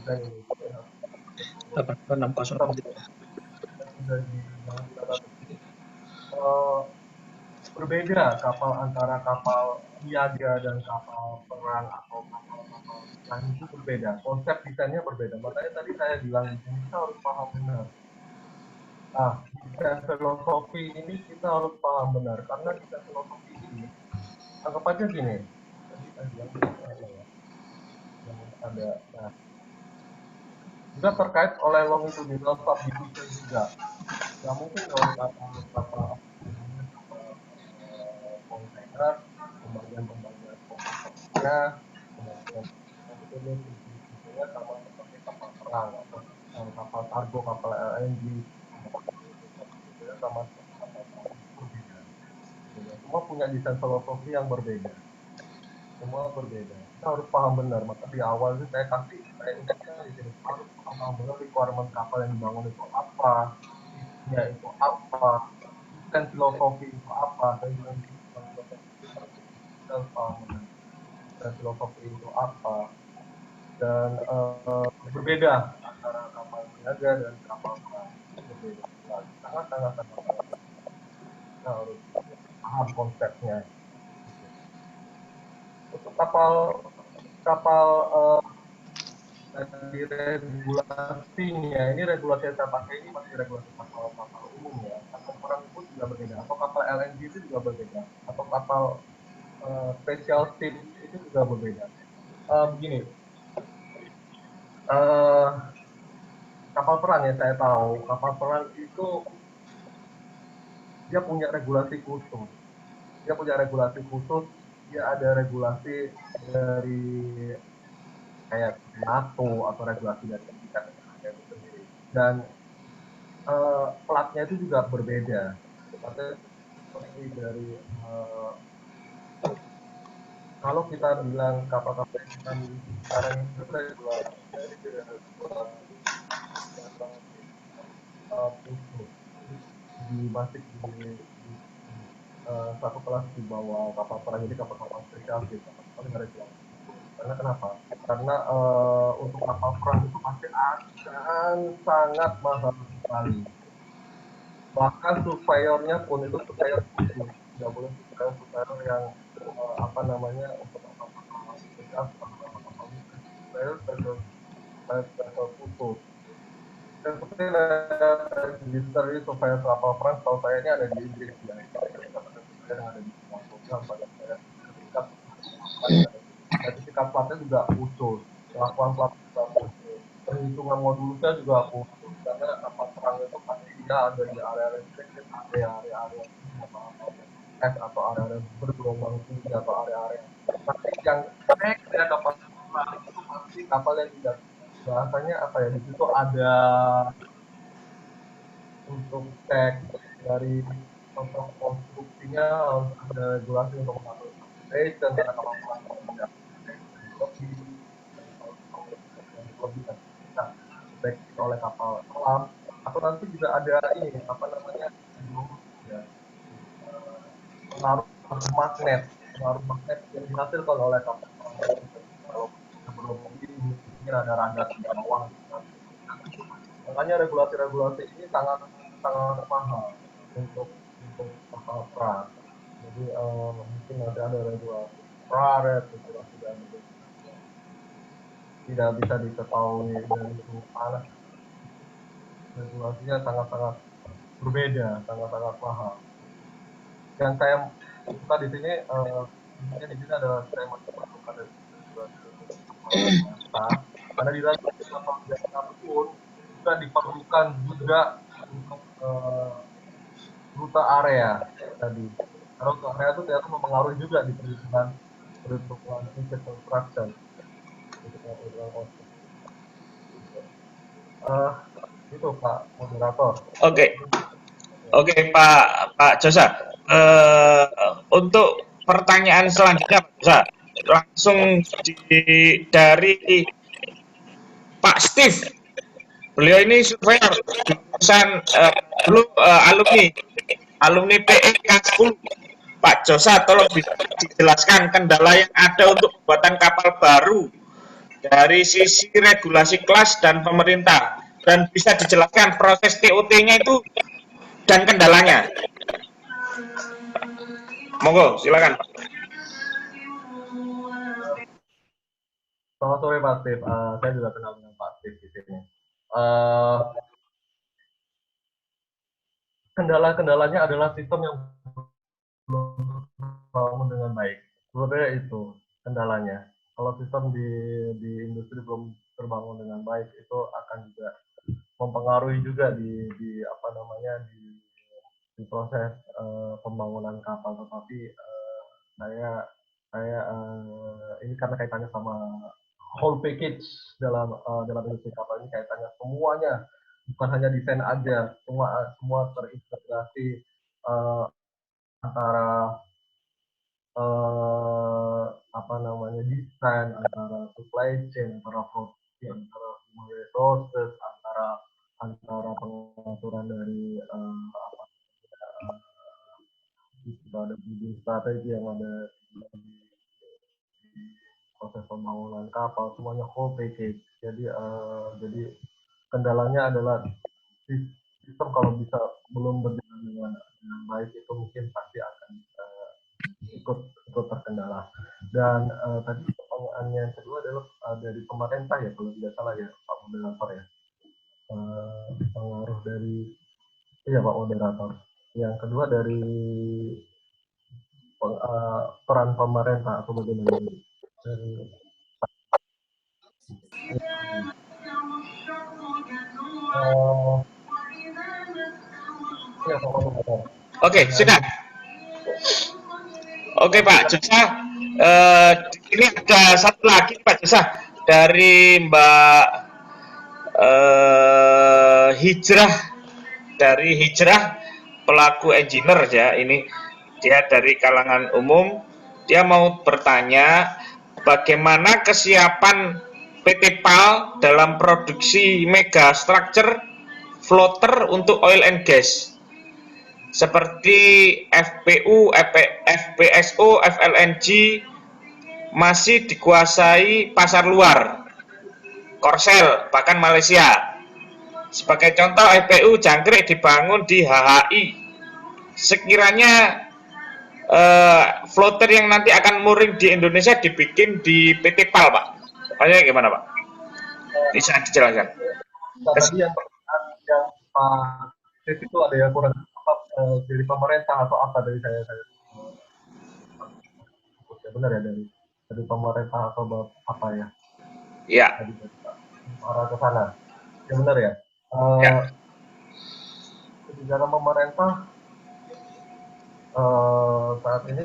Desain ini.
Delapan dua enam kosong
Kita
gitu.
sudah di database ini eh, berbeda kapal antara kapal siaga dan kapal perang atau kapal-kapal lain itu berbeda. Konsep desainnya berbeda. Makanya tadi saya bilang di sini kita harus paham benar. Nah, desain filosofi ini kita harus paham benar karena desain filosofi ini anggap aja gini. Tadi saya bilang ya, yang ada. Nah, juga terkait oleh longitudinal subdivision juga. Nggak mungkin dong kapal kontainer, pembagian komposisinya, kemudian fungsinya sama seperti kapal perang atau kapal kargo, kapal LNG, sama seperti kapal perang itu berbeda. Semua punya desain filosofi yang berbeda. Semua berbeda. Kita harus paham benar. Maka di awal itu saya ingatkan di sini harus paham benar requirement kapal yang dibangun itu apa, isinya itu apa, desain filosofi itu apa. Saya bilang kita harus paham benar desain filosofi itu apa dan berbeda antara kapal niaga dan kapal perang berbeda sangat sangat sangat kita harus paham konsepnya. Untuk kapal kapal dari regulasinya, ini regulasi yang saya pakai ini masih regulasi kapal-kapal umum ya. Kapal perang pun juga berbeda, atau kapal LNG itu juga berbeda, atau kapal special ship itu juga berbeda. Begini, kapal perang ya saya tahu, kapal perang itu dia punya regulasi khusus. Dia punya regulasi khusus, dia ada regulasi dari kayak NATO atau regulasi dari Amerika itu sendiri. Dan platnya itu juga berbeda. Platnya seperti dari kalau kita bilang kapal-kapal yang kita miliki sekarang itu regulasi khusus masih di satu kelas di bawah kapal perang, jadi kapal-kapal spesial gitu, kapal dengan regulasi khusus. Karena kenapa? Karena untuk kapal perang itu pasti akan sangat mahal sekali. Bahkan surveyornya pun itu surveyor khusus, tidak boleh surveyor yang apa namanya untuk kapal-kapal spesial, kapal-kapal surveyor khusus. Seperti register surveyor kapal perang, setahu saya ini ada di Inggris ya. Yang ada di Singapura, pada saya sertifikat platnya juga khusus, pengakuan plat juga khusus, perhitungan modulnya juga khusus, karena kapal perang itu pasti dia ada di area restricted, area-area S atau area bergelombang tinggi atau area-area tapi yang ya kapal perang itu pasti kapal yang tidak bahasanya apa ya di situ ada untuk cek dari contoh konstruksinya harus ada regulasi untuk mengatur dan karena kapal perang tidak lebih nah, baik itu oleh kapal selam atau nanti juga ada ini apa namanya ya, pengaruh pengaruh magnet yang dihasilkan oleh kapal kalau sebelum mungkin ada radar di bawah makanya regulasi-regulasi ini sangat sangat mahal untuk kapal perang jadi mungkin nanti ada regulasi praret regulasi dan tidak bisa diketahui dari suhu panas regulasinya sangat-sangat berbeda sangat-sangat mahal yang saya suka di sini di sini adalah saya masih menemukan karena di dalam kapal biasa pun juga diperlukan juga untuk rute area tadi. Karena rute area itu ternyata mempengaruhi juga di perhitungan input construction. Perhitungan konsep. Eh, itu Pak Moderator.
Oke, oke Pak Josa. Untuk pertanyaan selanjutnya Pak Josa, langsung dari Pak Steve. Beliau ini surveyor jurusan dulu alumni PEK 10. Pak Josa, tolong bisa dijelaskan kendala yang ada untuk pembuatan kapal baru dari sisi regulasi kelas dan pemerintah, dan bisa dijelaskan proses TOT-nya itu dan kendalanya. Monggo, silakan Pak.
Selamat sore Pak Steve. Saya juga kenal dengan Pak Steve di sini. Eh, kendala-kendalanya adalah sistem yang belum terbangun dengan baik. Sebenarnya itu kendalanya. Kalau sistem di industri belum terbangun dengan baik, itu akan juga mempengaruhi juga di apa namanya di proses pembangunan kapal. Tetapi saya ini karena kaitannya sama whole package dalam industri kapal ini, kaitannya semuanya, bukan hanya desain aja, semua terintegrasi antara apa namanya desain, antara supply chain, antara produksi, antara human resources, antara pengaturan dari apa ada bidding strategi yang ada di proses pembangunan kapal, semuanya whole package. Jadi kendalanya adalah sistem kalau bisa belum berjalan dengan baik, itu mungkin pasti akan ikut terkendala. Dan tadi pertanyaannya yang kedua adalah dari pemerintah ya, kalau tidak salah ya Pak Moderator ya. Pengaruh dari Pak Moderator. Yang kedua dari peran pemerintah atau bagaimana dari ya Pak Moderator.
Oke, sudah. Oke Pak Josa, ini ada satu lagi Pak Josa dari Mbak Hijrah, dari Hijrah, pelaku engineer ya, ini dia dari kalangan umum. Dia mau bertanya bagaimana kesiapan PT PAL dalam produksi mega structure floater untuk oil and gas seperti FPU, FPSO, FLNG masih dikuasai pasar luar, Korsel, bahkan Malaysia. Sebagai contoh, FPU Jangkrik dibangun di HHI. Sekiranya floater yang nanti akan mooring di Indonesia dibikin di PT PAL, Pak. Tanya gimana, Pak? Bisa dijelaskan?
Nah, tadi yang Pak Steve itu ada yang kurang apa dari pemerintah atau apa dari saya ya, benar ya, dari pemerintah atau apa ya?
Ya.
Tadi arah ke sana. Ya benar ya.
Ya.
Kebijakan pemerintah saat ini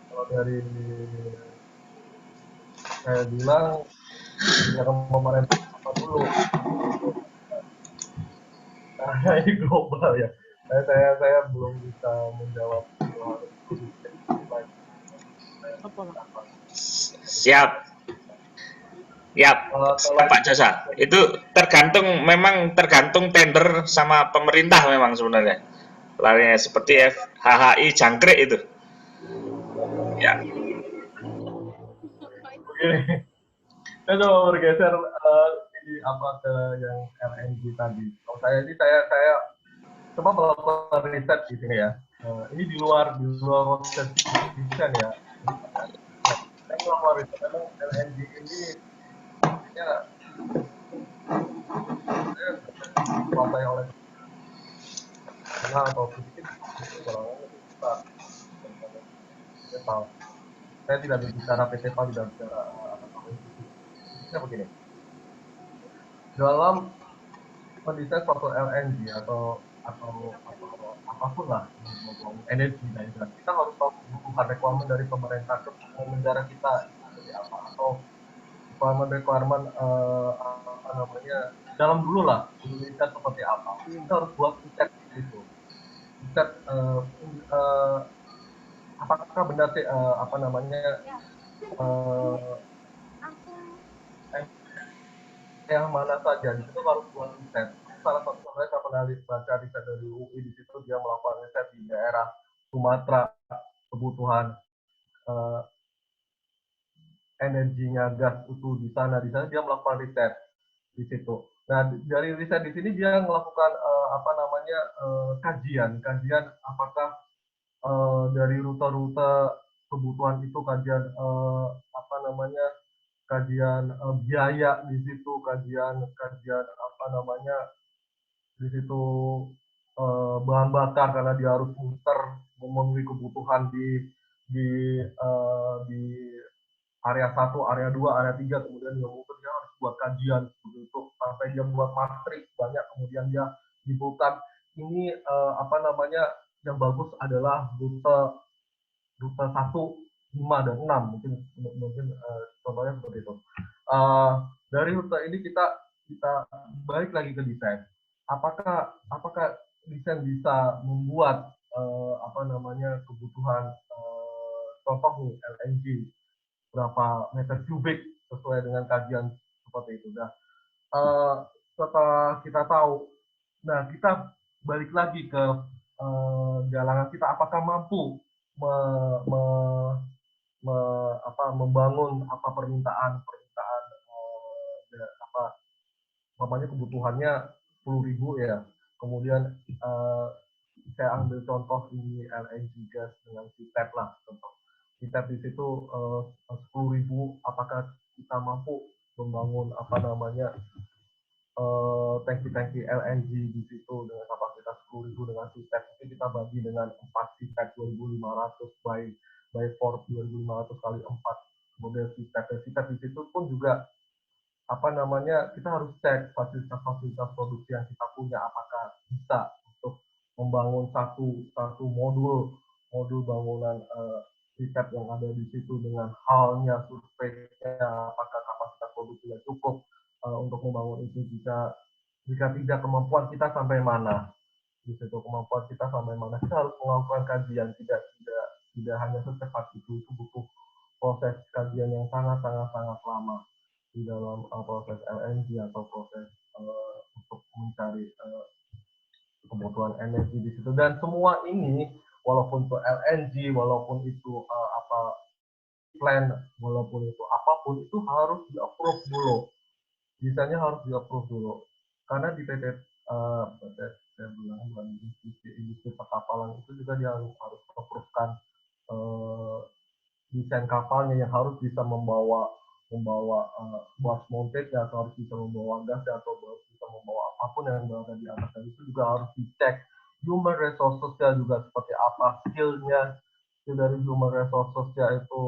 kalau dari saya bilang kebijakan pemerintah apa dulu? Nah, ini global ya. Saya belum bisa menjawab hal itu.
Siap. Siap, Pak Jasa. Itu memang tergantung tender sama pemerintah memang sebenarnya. Larinya seperti HHI Jangkrik itu. Ya.
Begini, saya coba bergeser ini apa ke yang LNG tadi. Kalau saya coba melakukan riset di sini ya. Ini di luar proses desain ya. Saya melakukan riset, memang LNG ini ya dikuasai oleh atau sedikit golongannya besar. Saya tidak berbicara PT PAL, tidak bicara institusinya begini. Dalam mendesain suatu LNG atau atau apapun lah ngomong energi dari gas, kita harus tahu kebutuhan requirement dari pemerintah ke negara kita seperti apa, atau requirement apa namanya dalam dulu lah Indonesia seperti apa. Kita harus buat riset itu, riset apakah benar sih apa namanya uh, yang mana saja di situ harus buat riset. Salah satu saya pernah baca riset dari UI, di situ dia melakukan riset di daerah Sumatera, kebutuhan energinya gas itu di sana dia melakukan riset di situ. Nah, dari riset di sini dia melakukan apa namanya kajian apakah dari rute-rute kebutuhan itu, kajian apa namanya kajian biaya di situ, kajian apa namanya di situ bahan bakar karena dia harus muter memenuhi kebutuhan di area 1, area 2, area 3, kemudian mungkin dia harus buat kajian untuk sampai dia buat matrik banyak, kemudian dia dibutuhkan ini apa namanya yang bagus adalah rute 1, 5, dan 6, mungkin contohnya seperti itu. Dari rute ini kita balik lagi ke desain. Apakah desain bisa membuat apa namanya kebutuhan contoh nih LNG berapa meter kubik sesuai dengan kajian seperti itu. Nah, setelah kita tahu, nah kita balik lagi ke galangan kita, apakah mampu membangun apa permintaan apa namanya kebutuhannya 10.000 ya. Kemudian saya ambil contoh ini LNG gas dengan CTEP lah, contoh CTEP di situ 10.000, apakah kita mampu membangun apa namanya tangki-tangki LNG di situ dengan kapasitas 10.000 dengan CTEP, mungkin kita bagi dengan 4 CTEP 2.500 by 4, 2.500 kali 4 model CTEP. Dan CTEP di situ pun juga apa namanya kita harus cek fasilitas produksi yang kita punya, apakah bisa untuk membangun satu modul bangunan CTEP yang ada di situ dengan halnya surveinya, apakah kapasitas produksinya cukup untuk membangun itu. Jika tidak, kemampuan kita sampai mana di situ, kemampuan kita sampai mana, kita harus melakukan kajian. Tidak hanya secepat itu butuh proses kajian yang sangat lama di dalam proses LNG atau proses untuk mencari kebutuhan energi di situ. Dan semua ini walaupun itu LNG, walaupun itu apa plan, walaupun itu apapun, itu harus di-approve dulu. Desainnya harus di-approve dulu. Karena di PT saya bilang industri perkapalan itu juga dia harus approve-kan desain kapalnya yang harus bisa membawa buat mounted ya, atau harus bisa membawa gas ya, atau harus bisa membawa apapun yang berada di atas. Dan itu juga harus dicek human resources-nya juga seperti apa, skill-nya. Skill dari human resources-nya itu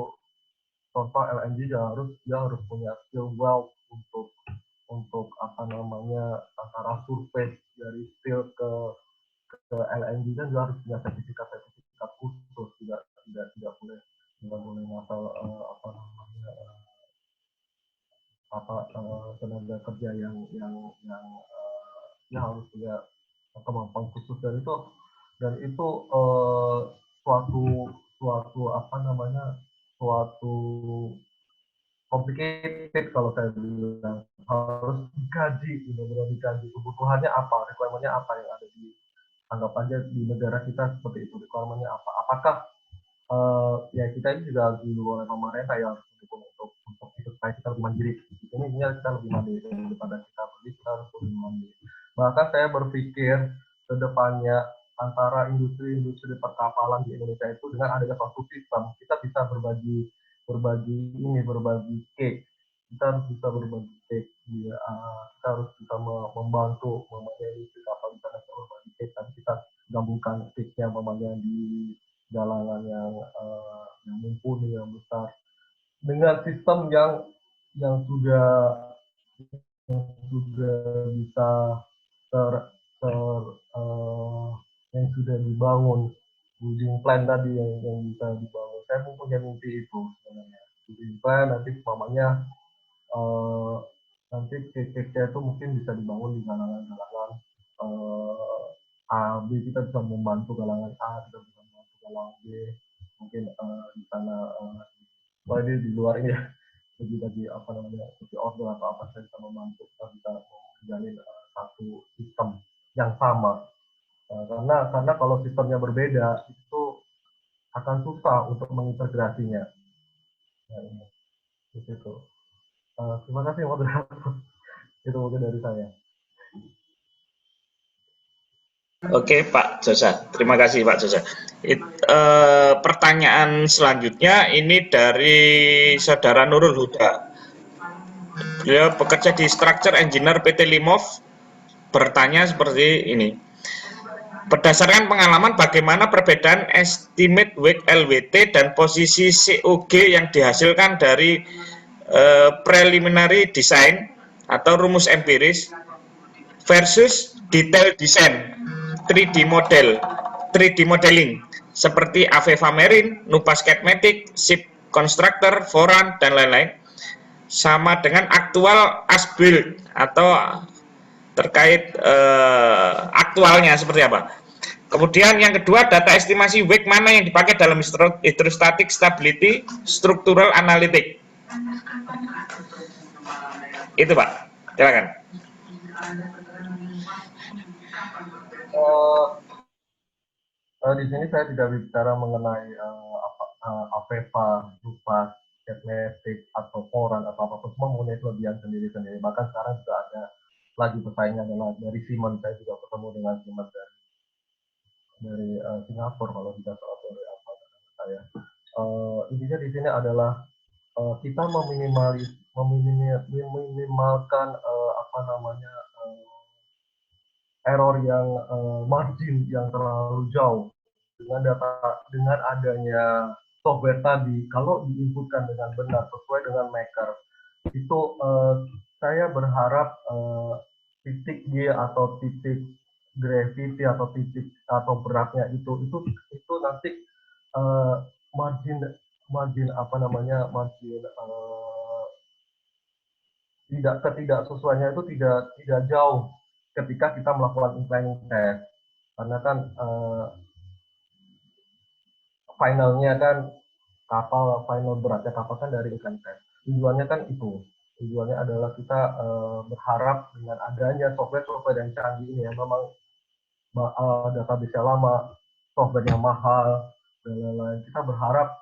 contoh LNG dia harus punya skill well untuk apa namanya antara survei dari steel ke LNG, dan juga harus punya sertifikat khusus, tidak boleh ngasal apa namanya tenaga kerja yang harus punya kemampuan khusus. Dan itu suatu apa namanya suatu complicated kalau saya bilang, harus dikaji, benar-benar dikaji kebutuhannya apa, requirement-nya apa yang ada di, anggap aja di negara kita seperti itu, requirement-nya apa, apakah ya kita ini juga didukung oleh pemerintah ya, untuk itu supaya kita lebih mandiri. Ini kita lebih mandiri daripada kita beli, kita harus lebih mandiri. Bahkan saya berpikir ke depannya antara industri perkapalan di Indonesia itu dengan adanya suatu sistem, kita bisa berbagi cake. Kita harus bisa berbagi cake. Kita harus bisa membantu industri kapal di sana berbagi cake, dan kita gabungkan cake-nya di galangan yang mumpuni, yang besar, dengan sistem yang sudah bisa uh, yang sudah dibangun, building plan tadi yang bisa dibangun. Saya pun punya mimpi itu sebenarnya. Building plan nanti umpamanya nanti case-nya itu mungkin bisa dibangun di galangan-galangan A, B, kita bisa membantu galangan A, kita bisa membantu galangan B, mungkin di sana di luar ini ya, bagi apa namanya, seperti order atau apa, saya bisa membantu, kita bisa menjalin satu sistem yang sama. Karena kalau sistemnya berbeda itu akan susah untuk mengintegrasinya. Nah, itu. Terima kasih moderator. Itu mungkin dari saya.
Oke, Pak Josa. Terima kasih, Pak Josa. Pertanyaan selanjutnya ini dari Saudara Nurul Huda. Beliau bekerja di Structure Engineer PT Limov. Bertanya seperti ini. Berdasarkan pengalaman, bagaimana perbedaan estimate weight LWT dan posisi COG yang dihasilkan dari preliminary design atau rumus empiris versus detail design 3D model, 3D modeling seperti Aveva Marine, Nupa Schematic, Ship Constructor, Foran, dan lain-lain, sama dengan aktual as-built atau terkait aktualnya seperti apa. Kemudian yang kedua, data estimasi wake mana yang dipakai dalam hydrostatic stability structural analytic. Itu Pak, silakan.
Di sini saya tidak bicara mengenai Aveva, Nupa, Schematic, atau Foran atau apapun, semua mempunyai kelebihan sendiri-sendiri. Bahkan sekarang juga ada lagi pesaingnya adalah dari Siemens. Saya juga ketemu dengan Siemens dari Singapura kalau tidak salah dari apa saya. Intinya di sini adalah kita meminimalkan apa namanya error yang margin yang terlalu jauh dengan adanya software tadi. Kalau diinputkan dengan benar sesuai dengan maker, itu saya berharap titik G atau titik gravity atau titik atau beratnya itu nanti margin apa namanya margin ketidaksesuaiannya itu tidak jauh ketika kita melakukan inclining test, karena kan finalnya kan final beratnya kapal kan dari inclining test. Tujuannya kan itu. Tujuannya adalah kita berharap dengan adanya software yang canggih ini, yang memang database lama, software yang mahal, dan lain-lain. Kita berharap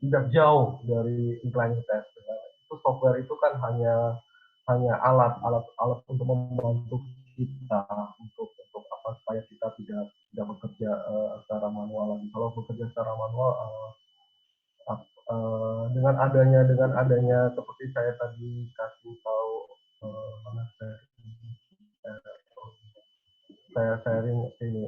tidak jauh dari inclining test. Itu software itu kan hanya alat untuk membantu kita untuk apa, supaya kita tidak bekerja secara manual lagi. Kalau bekerja secara manual dengan adanya seperti saya tadi kasih tahu saya sharing ini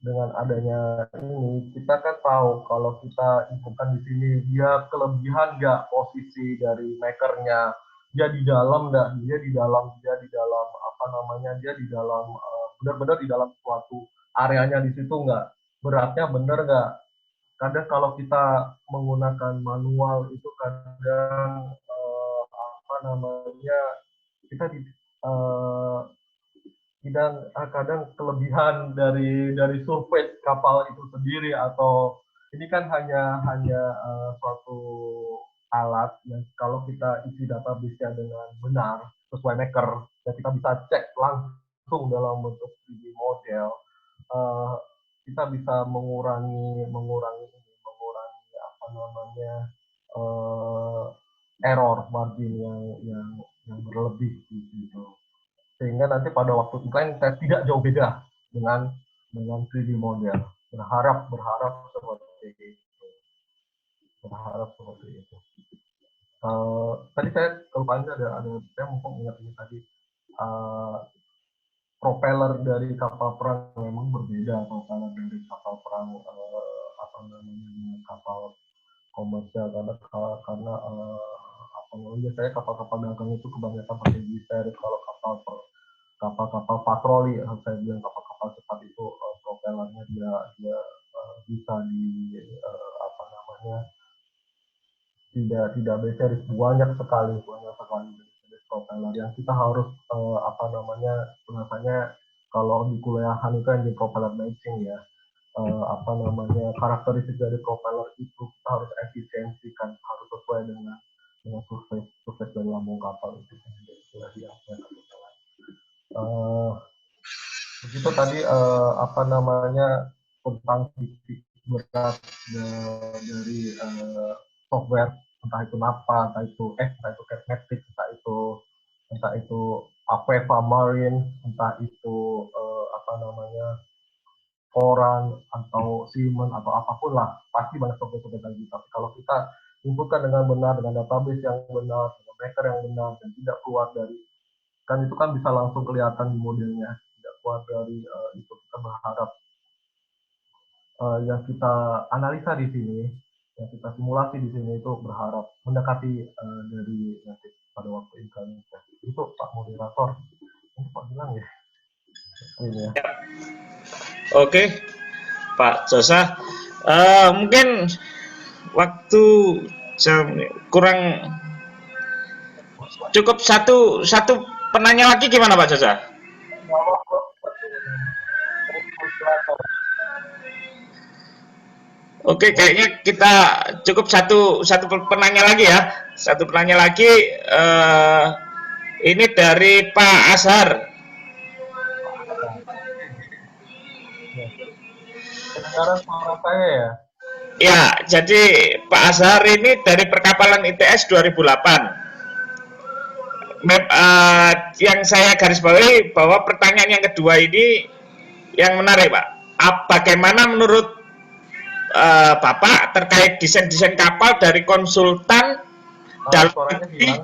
dengan adanya ini, kita kan tahu kalau kita inputkan di sini dia kelebihan nggak posisi dari makernya, dia di dalam apa namanya, dia di dalam benar-benar di dalam suatu areanya di situ nggak, beratnya benar nggak. Kadang kalau kita menggunakan manual itu kadang apa namanya kita kadang kelebihan dari surface kapal itu sendiri, atau ini kan hanya suatu alat yang kalau kita isi database-nya dengan benar sesuai maker, dan kita bisa cek langsung dalam bentuk 3D model, kita bisa mengurangi apa namanya error margin yang berlebih gitu, sehingga nanti pada waktu incline test tidak jauh beda dengan 3D model. Berharap seperti itu. Tadi saya kelupaan ada saya mau ingat ini tadi, propeller dari kapal perang memang berbeda propeller dari kapal perang apa namanya kapal komersial, karena apa namanya, saya kapal dagang itu kebanyakan pakai Glycerin. Kalau kapal kapal-kapal patroli, saya bilang kapal-kapal cepat itu propellernya dia bisa apa namanya, tidak berseris, banyak sekali jenis propeller yang kita harus apa namanya, biasanya kalau di kuliahan itu yang di propeller matching ya, apa namanya, karakteristik dari propeller itu kita harus efisiensikan, harus sesuai dengan surface dari lambung kapal itu. Begitu tadi apa namanya, tentang titik berat dari software, entah itu NAPA, entah itu Catmatic, entah itu Aveva Marine, entah itu apa namanya, Koran atau Siemens atau apapun lah, pasti banyak software lagi. Tapi kalau kita inputkan dengan benar, dengan database yang benar, dengan breaker yang benar, dan tidak keluar dari, kan itu kan bisa langsung kelihatan di modelnya, tidak keluar dari itu, kita berharap yang kita analisa di sini, yang kita simulasi di sini itu berharap mendekati dari nanti pada waktu implementasi. Itu Pak Moderator, ini Pak bilang ya. Ini ya.
Oke, Pak Josa, mungkin waktu kurang, cukup satu penanya lagi, gimana Pak Josa? Oke, kayaknya kita cukup satu penanya lagi ya. Satu penanya lagi, ini dari Pak Azhar.
Kedengaran suara saya ya?
Ya, jadi Pak Azhar ini dari perkapalan ITS 2008. Yang saya garis bawahi bahwa pertanyaan yang kedua ini yang menarik, Pak. Bagaimana menurut Bapak terkait desain kapal dari konsultan dalam negeri?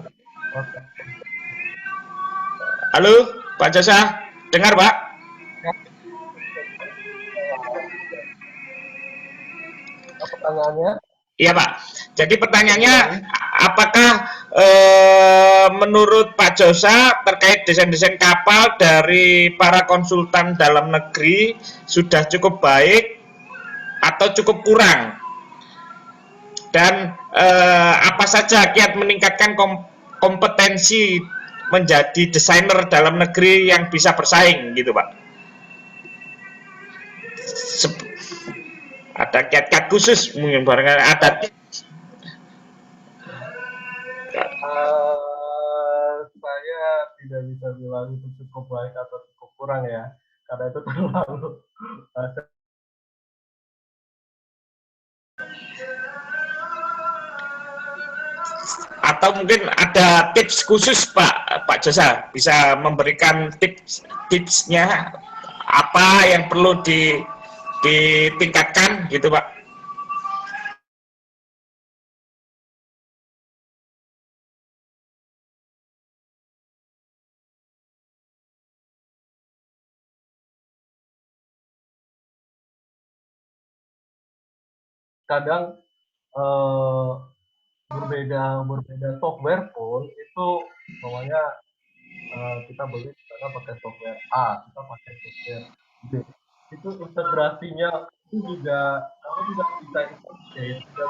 Halo, Pak Josa, dengar Pak?
Pertanyaannya?
Iya Pak. Jadi pertanyaannya, apakah menurut Pak Josa terkait desain kapal dari para konsultan dalam negeri sudah cukup baik atau cukup kurang? Dan apa saja kiat meningkatkan kompetensi menjadi desainer dalam negeri yang bisa bersaing gitu Pak? Ada kiat-kiat khusus mungkin barengan ada.
Saya tidak bisa bilang itu cukup baik atau cukup kurang ya, karena itu terlalu
atau mungkin ada tips khusus Pak Josa bisa memberikan tipsnya apa yang perlu ditingkatkan gitu Pak.
Kadang berbeda software pun itu pokoknya kita beli karena pakai software A, kita pakai software B, itu integrasinya itu juga kamu tidak bisa integrasi, itu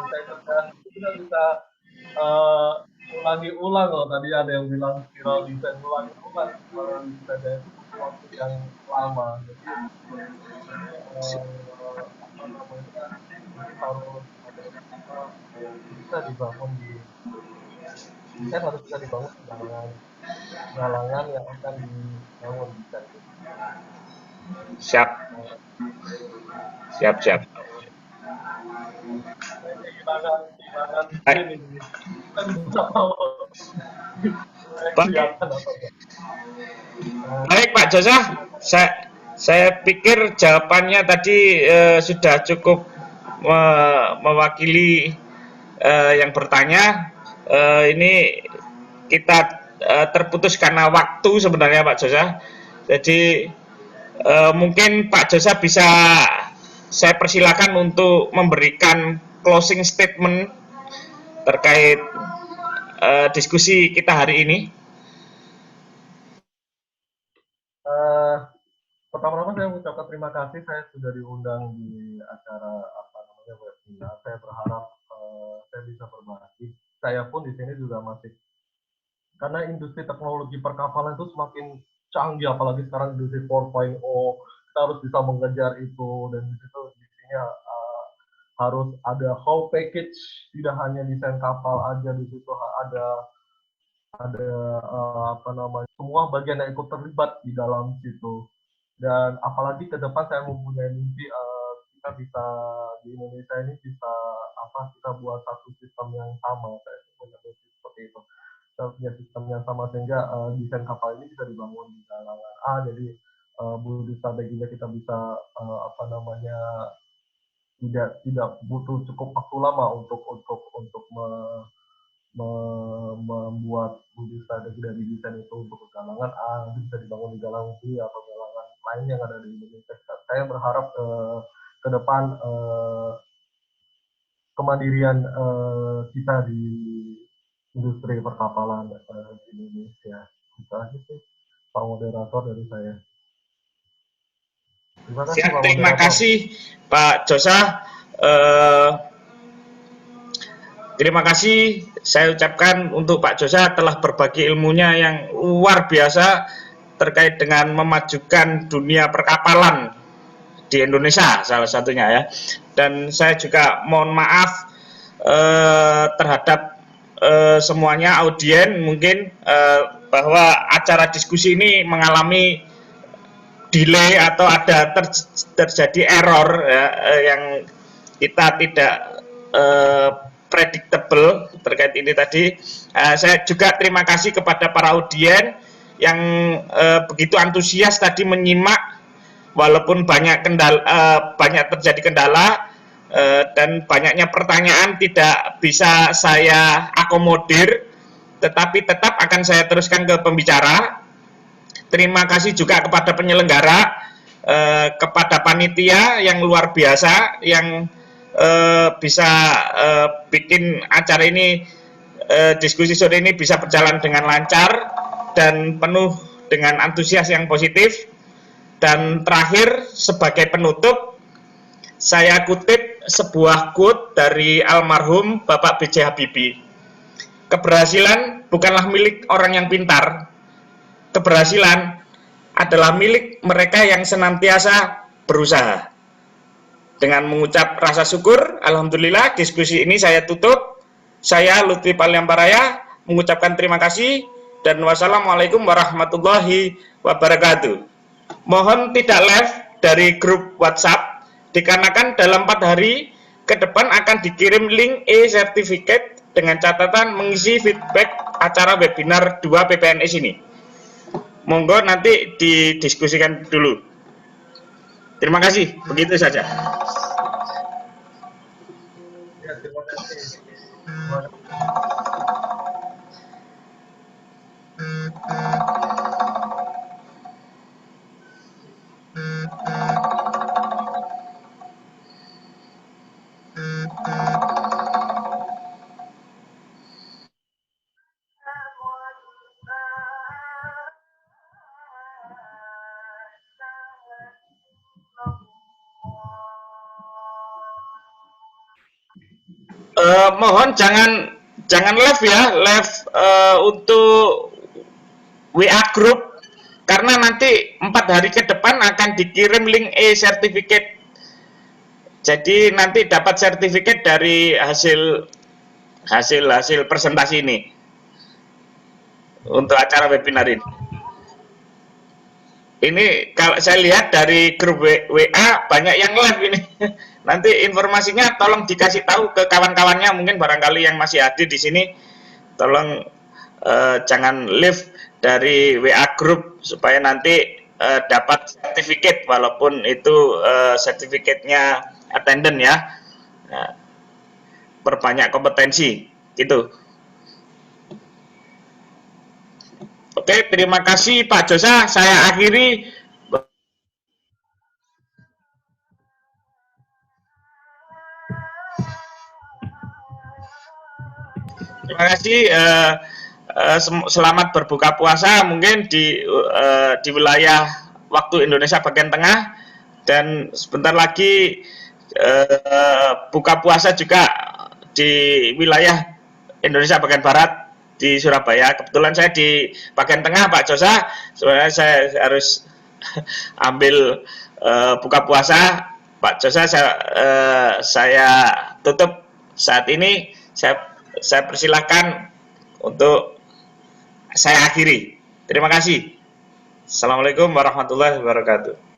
tidak bisa ulangi-ulang loh. Tadi ada yang bilang spiral design, ulangi-ulang spiral design itu butuh waktu yang lama. Jadi apa namanya, ini harus bisa dibangun harus bisa dibangun galangan yang akan dibangun bisa.
Siap. Baik Pak Josa, saya pikir jawabannya tadi sudah cukup mewakili yang bertanya. Ini kita terputus karena waktu sebenarnya Pak Josa. Jadi mungkin Pak Josa bisa saya persilakan untuk memberikan closing statement terkait diskusi kita hari ini.
Pertama-tama saya mengucapkan terima kasih saya sudah diundang di acara webinar. Saya berharap saya bisa berbagi. Saya pun di sini juga masih karena industri teknologi perkapalan itu semakin canggih, apalagi sekarang industri 4.0, kita harus bisa mengejar itu, dan di situ di sini harus ada whole package, tidak hanya desain kapal aja, di situ ada semua bagian yang ikut terlibat di dalam situ. Dan apalagi ke depan saya mempunyai mimpi kita bisa di Indonesia ini bisa kita buat satu sistem yang sama. Saya punya mimpi seperti itu. Kita punya sistem yang sama sehingga desain kapal ini bisa dibangun di kalangan jadi budi strateginya kita bisa tidak butuh cukup waktu lama untuk membuat budi strategi dari desain itu untuk galangan A, nanti bisa dibangun di galangan B atau galangan lain yang ada di Indonesia. Saya berharap ke depan kemandirian kita di industri perkapalan di Indonesia. Itu aja sih, Pak Moderator, dari saya. Terima kasih,
Siap,
Pak
terima
Moderator.
kasih Pak Josa. Terima kasih saya ucapkan untuk Pak Josa telah berbagi ilmunya yang luar biasa terkait dengan memajukan dunia perkapalan di Indonesia salah satunya ya. Dan saya juga mohon maaf terhadap semuanya audien mungkin bahwa acara diskusi ini mengalami delay atau ada terjadi error ya, yang kita tidak predictable terkait ini tadi. Saya juga terima kasih kepada para audien yang begitu antusias tadi menyimak walaupun banyak terjadi kendala dan banyaknya pertanyaan tidak bisa saya akomodir, tetapi tetap akan saya teruskan ke pembicara. Terima kasih juga kepada penyelenggara, kepada panitia yang luar biasa yang bisa bikin acara ini, diskusi sore ini bisa berjalan dengan lancar dan penuh dengan antusias yang positif. Dan terakhir sebagai penutup, saya kutip sebuah quote dari almarhum Bapak B.J. Habibie. Keberhasilan bukanlah milik orang yang pintar. Keberhasilan adalah milik mereka yang senantiasa berusaha. Dengan mengucap rasa syukur, alhamdulillah diskusi ini saya tutup. Saya Lutfi Palyamparaya mengucapkan terima kasih dan wassalamualaikum warahmatullahi wabarakatuh. Mohon tidak live dari grup WhatsApp dikarenakan dalam 4 hari ke depan akan dikirim link e-certificate dengan catatan mengisi feedback acara webinar 2 PPNS ini. Monggo nanti didiskusikan dulu. Terima kasih, begitu saja.
Ya, terima kasih.
Mohon jangan live ya, live untuk WA group karena nanti 4 hari ke depan akan dikirim link e-certificate. Jadi nanti dapat sertifikat dari hasil presentasi ini untuk acara webinar ini. Ini kalau saya lihat dari grup WA banyak yang live ini. Nanti informasinya tolong dikasih tahu ke kawan-kawannya, mungkin barangkali yang masih hadir di sini, tolong jangan live dari WA group supaya nanti dapat sertifikat walaupun itu sertifikatnya attendant ya. Nah, perbanyak kompetensi gitu. Oke, terima kasih Pak Josa. Saya akhiri. Terima kasih. Selamat berbuka puasa. Mungkin di wilayah waktu Indonesia bagian tengah, dan sebentar lagi buka puasa juga di wilayah Indonesia bagian barat di Surabaya. Kebetulan saya di bagian tengah, Pak Josa. Sebenarnya saya harus ambil buka puasa. Pak Josa, saya tutup saat ini. Saya persilahkan untuk saya akhiri. Terima kasih. Assalamualaikum warahmatullahi wabarakatuh.